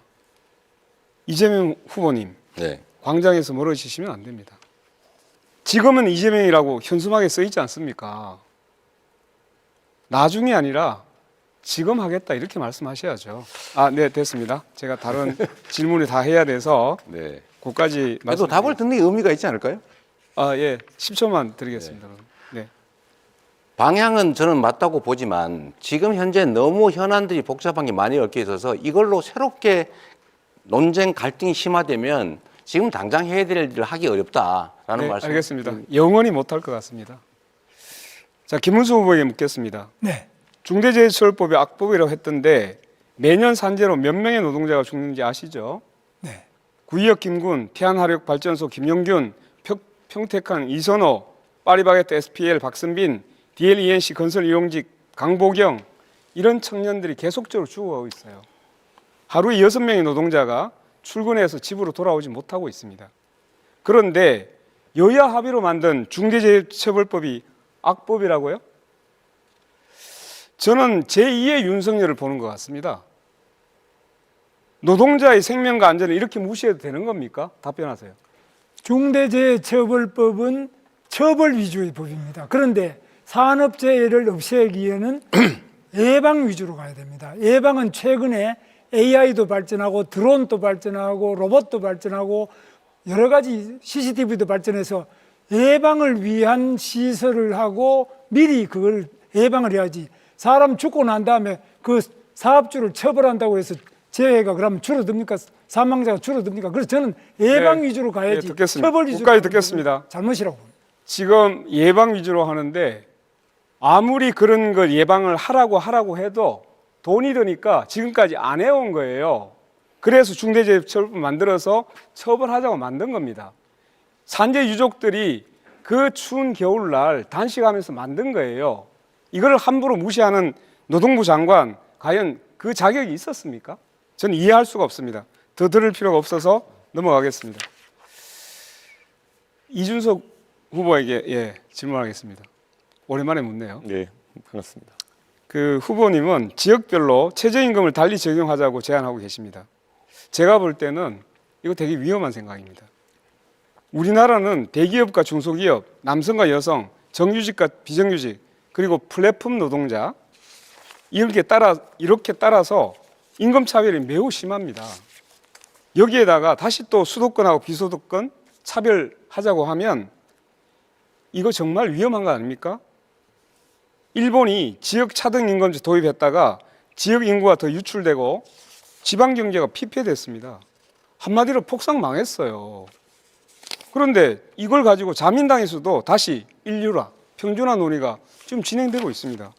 이재명 후보님,
네.
광장에서 멀어지시면 안 됩니다. 지금은 이재명이라고 현수막에 써 있지 않습니까? 나중이 아니라 지금 하겠다 이렇게 말씀하셔야죠. 네, 됐습니다. 제가 다른 질문을 다 해야 돼서
네.
그까지
그래도 답을 듣는 게 의미가 있지 않을까요?
예, 10초만 드리겠습니다. 네.
방향은 저는 맞다고 보지만 지금 현재 너무 현안들이 복잡한 게 많이 얽혀 있어서 이걸로 새롭게 논쟁 갈등이 심화되면 지금 당장 해야 될 일을 하기 어렵다라는
네,
말씀.
알겠습니다. 영원히 못할 것 같습니다. 자, 김문수 후보에게 묻겠습니다.
네.
중대재해처벌법이 악법이라고 했던데 매년 산재로 몇 명의 노동자가 죽는지 아시죠?
네.
구의역 김군, 태안화력발전소 김용균, 평택항 이선호, 파리바게뜨 SPL 박선빈, DLENC 건설 이용직 강보경 이런 청년들이 계속적으로 죽어가고 있어요. 하루에 6명의 노동자가 출근해서 집으로 돌아오지 못하고 있습니다. 그런데 여야 합의로 만든 중대재해처벌법이 악법이라고요? 저는 제2의 윤석열을 보는 것 같습니다. 노동자의 생명과 안전을 이렇게 무시해도 되는 겁니까? 답변하세요.
중대재해처벌법은 처벌 위주의 법입니다. 그런데 산업재해를 없애기에는 예방 위주로 가야 됩니다. 예방은 최근에 AI도 발전하고 드론도 발전하고 로봇도 발전하고 여러 가지 CCTV도 발전해서 예방을 위한 시설을 하고 미리 그걸 예방을 해야지 사람 죽고 난 다음에 그 사업주를 처벌한다고 해서 재해가 그러면 줄어듭니까? 사망자가 줄어듭니까? 그래서 저는 예방
네,
위주로 가야지
듣겠습니다.
처벌 위주로
끝까지 듣겠습니다.
잘못이라고 봅니다.
지금 예방 위주로 하는데 아무리 그런 걸 예방을 하라고 해도 돈이 드니까 지금까지 안 해온 거예요. 그래서 중대재해처벌법 만들어서 처벌하자고 만든 겁니다. 산재 유족들이 그 추운 겨울날 단식하면서 만든 거예요. 이걸 함부로 무시하는 노동부 장관 과연 그 자격이 있었습니까? 저는 이해할 수가 없습니다. 더 들을 필요가 없어서 넘어가겠습니다. 이준석 후보에게 질문하겠습니다. 오랜만에 묻네요.
네, 반갑습니다.
그 후보님은 지역별로 최저임금을 달리 적용하자고 제안하고 계십니다. 제가 볼 때는 이거 되게 위험한 생각입니다. 우리나라는 대기업과 중소기업, 남성과 여성, 정규직과 비정규직, 그리고 플랫폼 노동자 이렇게 따라서 임금 차별이 매우 심합니다. 여기에다가 다시 또 수도권하고 비수도권 차별하자고 하면 이거 정말 위험한 거 아닙니까? 일본이 지역 차등 임금제 도입했다가 지역 인구가 더 유출되고 지방 경제가 피폐됐습니다. 한마디로 폭삭 망했어요. 그런데 이걸 가지고 자민당에서도 다시 인류화, 평준화 논의가 지금 진행되고 있습니다.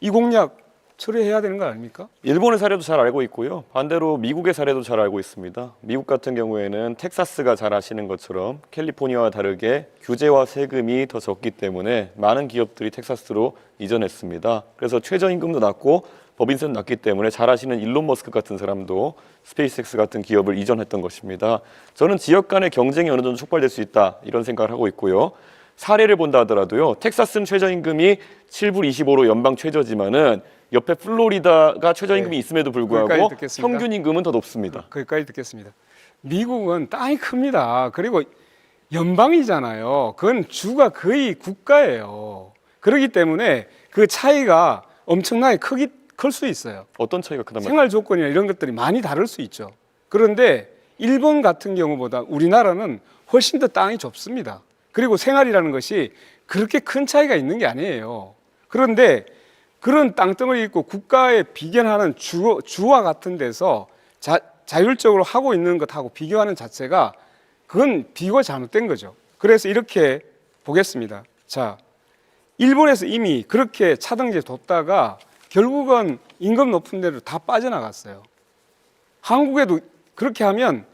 이 공약 철회해야 되는 거 아닙니까?
일본의 사례도 잘 알고 있고요. 반대로 미국의 사례도 잘 알고 있습니다. 미국 같은 경우에는 텍사스가 잘 아시는 것처럼 캘리포니아와 다르게 규제와 세금이 더 적기 때문에 많은 기업들이 텍사스로 이전했습니다. 그래서 최저임금도 낮고 법인세도 낮기 때문에 잘 아시는 일론 머스크 같은 사람도 스페이스X 같은 기업을 이전했던 것입니다. 저는 지역 간의 경쟁이 어느 정도 촉발될 수 있다 이런 생각을 하고 있고요. 사례를 본다 하더라도요. 텍사스는 최저임금이 7불 25로 연방 최저지만은 옆에 플로리다가 최저임금이 있음에도 불구하고 평균 임금은 더 높습니다.
거기까지 듣겠습니다. 미국은 땅이 큽니다. 그리고 연방이잖아요. 그건 주가 거의 국가예요. 그렇기 때문에 그 차이가 엄청나게 클 수 있어요.
어떤 차이가 크단 말이에요?
생활 조건이나 이런 것들이 많이 다를 수 있죠. 그런데 일본 같은 경우보다 우리나라는 훨씬 더 땅이 좁습니다. 그리고 생활이라는 것이 그렇게 큰 차이가 있는 게 아니에요. 그런데 그런 땅덩어리 있고 국가에 비견하는 주와 같은 데서 자율적으로 하고 있는 것하고 비교하는 자체가 그건 비교가 잘못된 거죠. 그래서 이렇게 보겠습니다. 자, 일본에서 이미 그렇게 차등제 뒀다가 결국은 임금 높은 데로 다 빠져나갔어요. 한국에도 그렇게 하면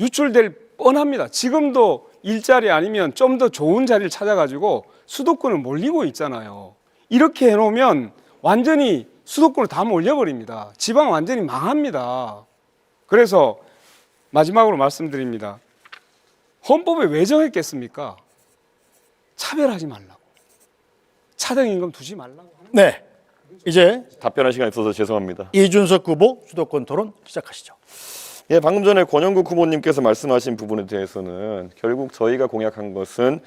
유출될 뻔합니다. 지금도 일자리 아니면 좀 더 좋은 자리를 찾아가지고 수도권을 몰리고 있잖아요. 이렇게 해놓으면 완전히 수도권을 다 몰려버립니다. 지방 완전히 망합니다. 그래서 마지막으로 말씀드립니다. 헌법에 왜 정했겠습니까? 차별하지 말라고. 차등임금 두지 말라고.
네, 이제
답변할 시간이 없어서 죄송합니다.
이준석 후보 수도권 토론 시작하시죠.
예, 방금 전에 권영국 후보님께서 말씀하신 부분에 대해서는 결국 저희가 공약한 것은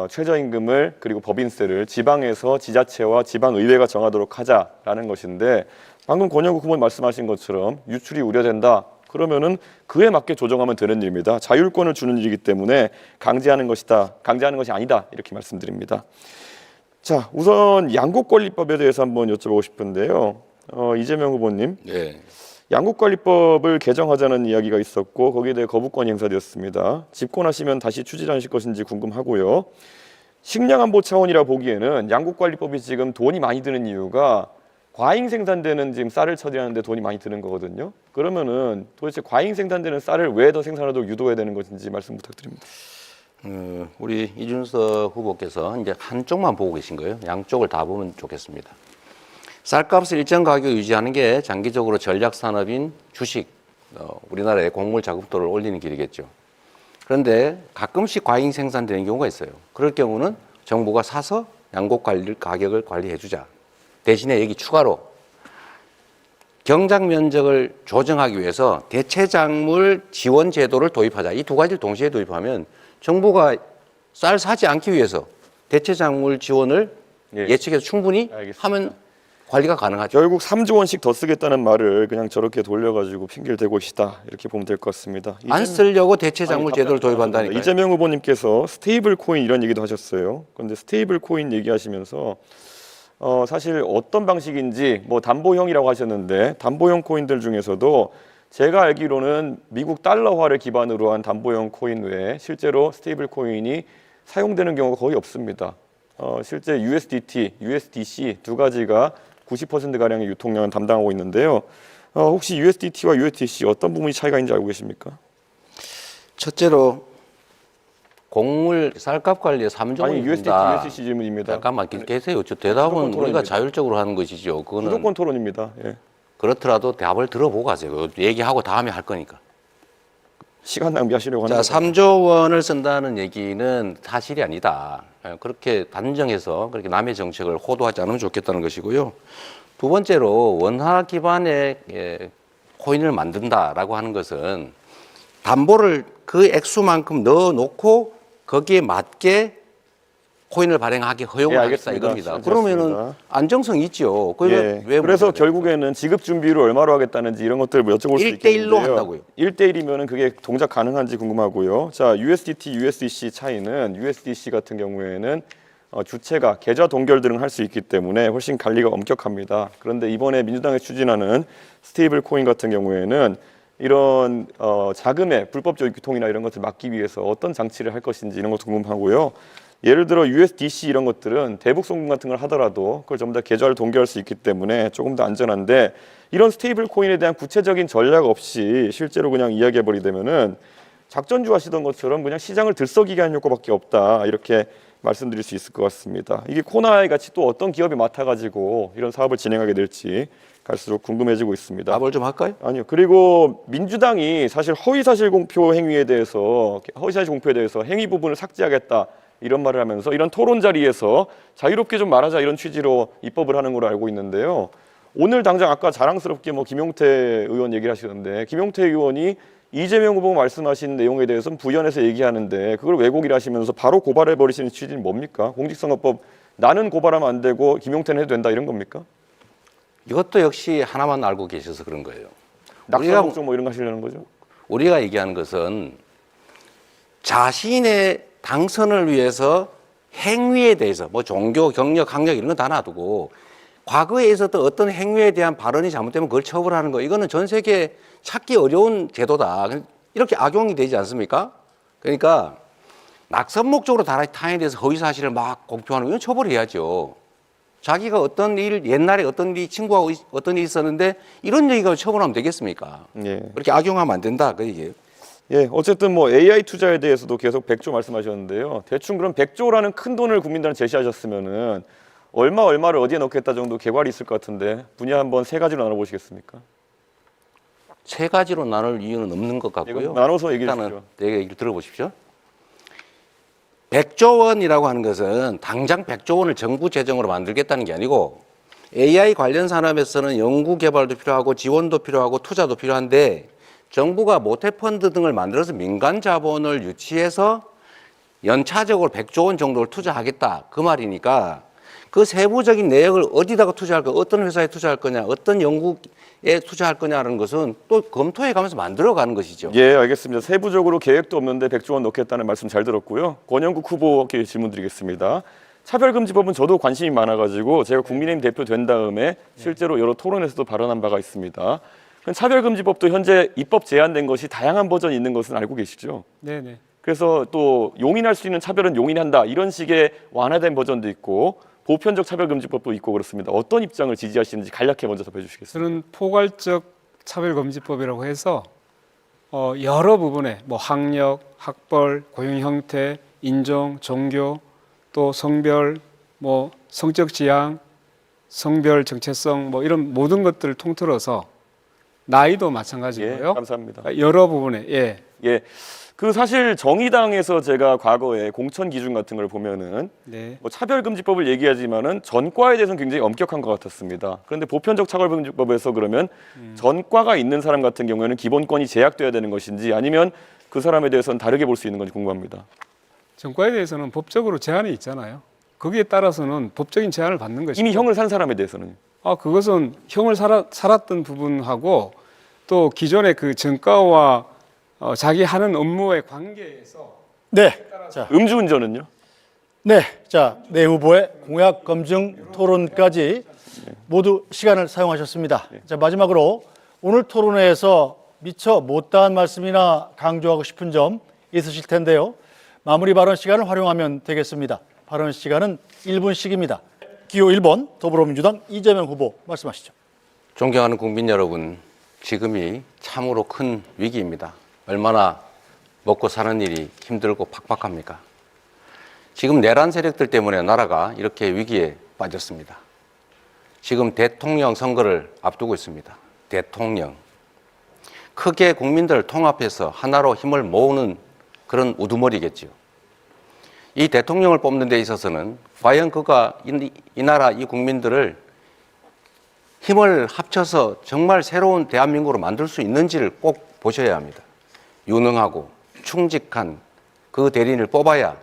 최저임금을 그리고 법인세를 지방에서 지자체와 지방의회가 정하도록 하자라는 것인데 방금 권영국 후보님 말씀하신 것처럼 유출이 우려된다. 그러면은 그에 맞게 조정하면 되는 일입니다. 자율권을 주는 일이기 때문에 강제하는 것이 아니다 이렇게 말씀드립니다. 자, 우선 양국관리법에 대해서 한번 여쭤보고 싶은데요. 이재명 후보님,
네.
양국관리법을 개정하자는 이야기가 있었고 거기에 대해 거부권이 행사되었습니다. 집권하시면 다시 추진하실 것인지 궁금하고요. 식량안보 차원이라 보기에는 양국관리법이 지금 돈이 많이 드는 이유가 과잉 생산되는 지금 쌀을 처리하는데 돈이 많이 드는 거거든요. 그러면은 도대체 과잉 생산되는 쌀을 왜 더 생산하도록 유도해야 되는 것인지 말씀 부탁드립니다.
우리 이준석 후보께서 이제 한쪽만 보고 계신 거예요. 양쪽을 다 보면 좋겠습니다. 쌀값을 일정 가격 유지하는 게 장기적으로 전략 산업인 주식, 우리나라의 곡물 자급도를 올리는 길이겠죠. 그런데 가끔씩 과잉 생산되는 경우가 있어요. 그럴 경우는 정부가 사서 양곡 가격을 관리해 주자. 대신에 여기 추가로 경작 면적을 조정하기 위해서 대체작물 지원 제도를 도입하자. 이 두 가지를 동시에 도입하면 정부가 쌀 사지 않기 위해서 대체작물 지원을 예측해서 충분히 하면 관리가 가능하죠.
결국 3조 원씩 더 쓰겠다는 말을 그냥 저렇게 돌려가지고 핑계를 대고 계시다 이렇게 보면 될 것 같습니다.
안 쓰려고 대체작물 제도를 도입한다니까요.
이재명 후보님께서 스테이블 코인 이런 얘기도 하셨어요. 그런데 스테이블 코인 얘기하시면서 사실 어떤 방식인지 뭐 담보형이라고 하셨는데 담보형 코인들 중에서도 제가 알기로는 미국 달러화를 기반으로 한 담보형 코인 외에 실제로 스테이블 코인이 사용되는 경우가 거의 없습니다. 실제 USDT, USDC 두 가지가 90%가량의 유통량을 담당하고 있는데요. 혹시 USDT와 USDC 어떤 부분이 차이가 있는지 알고 계십니까?
첫째로 곡물 쌀값 관리에 3조 원이
USDT,
든다.
USDC 질문입니다.
잠깐만 계세요. 저 대답은 우리가 자율적으로 하는 것이죠. 그거는
무조건 토론입니다. 예.
그렇더라도 답을 들어보고 하세요. 얘기하고 다음에 할 거니까.
시간 낭비하시려고 하는
자,
거죠.
3조 원을 쓴다는 얘기는 사실이 아니다. 그렇게 단정해서 그렇게 남의 정책을 호도하지 않으면 좋겠다는 것이고요. 두 번째로 원화 기반의 코인을 만든다라고 하는 것은 담보를 그 액수만큼 넣어놓고 거기에 맞게 코인을 발행하기 허용을
예,
하겠다
알겠습니다.
이겁니다.
알겠습니다.
그러면은 안정성 있죠.
예, 그래서 결국에는 지급 준비율을 얼마로 하겠다는지 이런 것들을 뭐 여쭤볼 수
1대1로
있겠는데요.
한다고요.
1대1이면은 그게 동작 가능한지 궁금하고요. 자, USDT, USDC 차이는 USDC 같은 경우에는 주체가 계좌 동결 등을 할 수 있기 때문에 훨씬 관리가 엄격합니다. 그런데 이번에 민주당이 추진하는 스테이블 코인 같은 경우에는 이런 자금의 불법적 유통이나 이런 것을 막기 위해서 어떤 장치를 할 것인지 이런 것도 궁금하고요. 예를 들어 USDC 이런 것들은 대북 송금 같은 걸 하더라도 그걸 전부 다 계좌를 동결할 수 있기 때문에 조금 더 안전한데 이런 스테이블 코인에 대한 구체적인 전략 없이 실제로 그냥 이야기해 버리되면은 작전주 하시던 것처럼 그냥 시장을 들썩이게 하는 효과밖에 없다 이렇게 말씀드릴 수 있을 것 같습니다. 이게 코나이 같이 또 어떤 기업이 맡아가지고 이런 사업을 진행하게 될지 갈수록 궁금해지고 있습니다.
답을 좀 할까요?
아니요. 그리고 민주당이 사실 허위사실 공표 행위에 대해서 행위 부분을 삭제하겠다 이런 말을 하면서 이런 토론 자리에서 자유롭게 좀 말하자 이런 취지로 입법을 하는 걸로 알고 있는데요. 오늘 당장 아까 자랑스럽게 김용태 의원 얘기를 하시는데 김용태 의원이 이재명 후보 말씀하신 내용에 대해서는 부연해서 얘기하는데 그걸 왜곡이라 하시면서 바로 고발해 버리시는 취지는 뭡니까? 공직선거법 나는 고발하면 안 되고 김용태는 해도 된다 이런 겁니까?
이것도 역시 하나만 알고 계셔서 그런 거예요.
낙선 목적 뭐 이런 거 하시려는 거죠?
우리가 얘기하는 것은 자신의 당선을 위해서 행위에 대해서 뭐 종교, 경력, 학력 이런 건 다 놔두고 과거에 있었던 어떤 행위에 대한 발언이 잘못되면 그걸 처벌하는 거 이거는 전 세계 찾기 어려운 제도다. 이렇게 악용이 되지 않습니까? 그러니까 낙선 목적으로 타인에 대해서 허위 사실을 막 공표하는 건 처벌해야죠. 자기가 어떤 일 옛날에 어떤 일 친구하고 어떤 일이 있었는데 이런 얘기가 처벌하면 되겠습니까?
예.
그렇게 악용하면 안 된다 그 얘기예요.
예, 어쨌든 AI 투자에 대해서도 계속 100조 말씀하셨는데요. 대충 그럼 100조라는 큰 돈을 국민들한테 제시하셨으면은 얼마를 어디에 넣겠다 정도 개괄이 있을 것 같은데 분야 한번 세 가지로 나눠보시겠습니까?
세 가지로 나눌 이유는 없는 것 같고요.
이거 나눠서 얘기해
일단은
주십시오.
내 얘기를 들어보십시오. 100조 원이라고 하는 것은 당장 100조 원을 정부 재정으로 만들겠다는 게 아니고 AI 관련 산업에서는 연구 개발도 필요하고 지원도 필요하고 투자도 필요한데 정부가 모태펀드 등을 만들어서 민간 자본을 유치해서 연차적으로 100조 원 정도를 투자하겠다 그 말이니까 그 세부적인 내역을 어디다가 투자할 거냐, 어떤 회사에 투자할 거냐, 어떤 연구에 투자할 거냐라는 것은 또 검토해 가면서 만들어가는 것이죠.
예, 알겠습니다. 세부적으로 계획도 없는데 100조 원 넣겠다는 말씀 잘 들었고요. 권영국 후보께 질문 드리겠습니다. 차별금지법은 저도 관심이 많아가지고 제가 국민의힘 대표 된 다음에 실제로 여러 토론에서도 발언한 바가 있습니다. 차별금지법도 현재 입법 제한된 것이 다양한 버전이 있는 것은 알고 계시죠?
네네.
그래서 또 용인할 수 있는 차별은 용인한다 이런 식의 완화된 버전도 있고 보편적 차별금지법도 있고 그렇습니다. 어떤 입장을 지지하시는지 간략히 먼저 답해 주시겠습니까?
저는 포괄적 차별금지법이라고 해서 여러 부분에 뭐 학력, 학벌, 고용 형태, 인종, 종교, 또 성별, 뭐 성적 지향, 성별 정체성 뭐 이런 모든 것들을 통틀어서 나이도 마찬가지고요.
예, 감사합니다.
여러 부분에 예.
예, 그 사실 정의당에서 제가 과거에 공천 기준 같은 걸 보면은
네.
뭐 차별금지법을 얘기하지만은 전과에 대해서는 굉장히 엄격한 것 같았습니다. 그런데 보편적 차별금지법에서 그러면 전과가 있는 사람 같은 경우에는 기본권이 제약돼야 되는 것인지 아니면 그 사람에 대해서는 다르게 볼 수 있는 건지 궁금합니다.
전과에 대해서는 법적으로 제한이 있잖아요. 거기에 따라서는 법적인 제한을 받는 것이고
이미 형을 산 사람에 대해서는
그것은 형을 살았던 부분하고 또 기존의 그 전과와 자기 하는 업무의 관계에서
네. 자,
음주운전은요?
네. 자, 네 후보의 공약 검증 토론까지 모두 시간을 사용하셨습니다. 자, 마지막으로 오늘 토론회에서 미처 못다한 말씀이나 강조하고 싶은 점 있으실 텐데요. 마무리 발언 시간을 활용하면 되겠습니다. 발언 시간은 1분씩입니다. 기호 1번 더불어민주당 이재명 후보 말씀하시죠.
존경하는 국민 여러분, 지금이 참으로 큰 위기입니다. 얼마나 먹고 사는 일이 힘들고 팍팍합니까? 지금 내란 세력들 때문에 나라가 이렇게 위기에 빠졌습니다. 지금 대통령 선거를 앞두고 있습니다. 대통령, 크게 국민들을 통합해서 하나로 힘을 모으는 그런 우두머리겠지요. 이 대통령을 뽑는 데 있어서는 과연 그가 이 나라 이 국민들을 힘을 합쳐서 정말 새로운 대한민국으로 만들 수 있는지를 꼭 보셔야 합니다. 유능하고 충직한 그 대리인을 뽑아야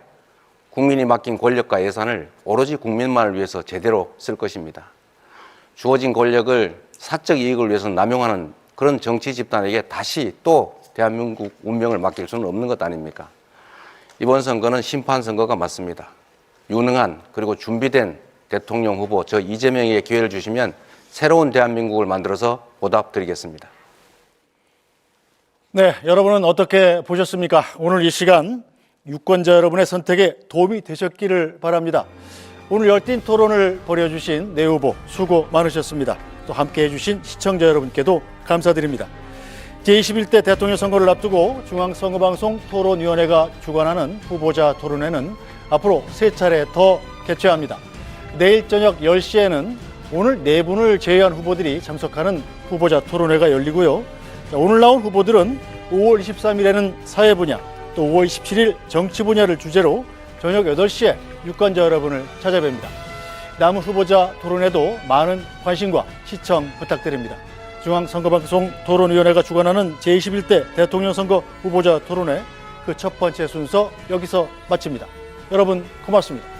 국민이 맡긴 권력과 예산을 오로지 국민만을 위해서 제대로 쓸 것입니다. 주어진 권력을 사적 이익을 위해서 남용하는 그런 정치 집단에게 다시 또 대한민국 운명을 맡길 수는 없는 것 아닙니까? 이번 선거는 심판 선거가 맞습니다. 유능한 그리고 준비된 대통령 후보 저 이재명에게 기회를 주시면 새로운 대한민국을 만들어서 보답드리겠습니다.
네, 여러분은 어떻게 보셨습니까? 오늘 이 시간 유권자 여러분의 선택에 도움이 되셨기를 바랍니다. 오늘 열띤 토론을 벌여주신 내 후보 수고 많으셨습니다. 또 함께해 주신 시청자 여러분께도 감사드립니다. 제21대 대통령 선거를 앞두고 중앙선거방송 토론위원회가 주관하는 후보자 토론회는 앞으로 3차례 더 개최합니다. 내일 저녁 10시에는 오늘 4분을 제외한 후보들이 참석하는 후보자 토론회가 열리고요. 오늘 나온 후보들은 5월 23일에는 사회 분야, 또 5월 27일 정치 분야를 주제로 저녁 8시에 유권자 여러분을 찾아뵙니다. 남은 후보자 토론회도 많은 관심과 시청 부탁드립니다. 중앙선거방송 토론위원회가 주관하는 제21대 대통령 선거 후보자 토론회 그 첫 번째 순서 여기서 마칩니다. 여러분 고맙습니다.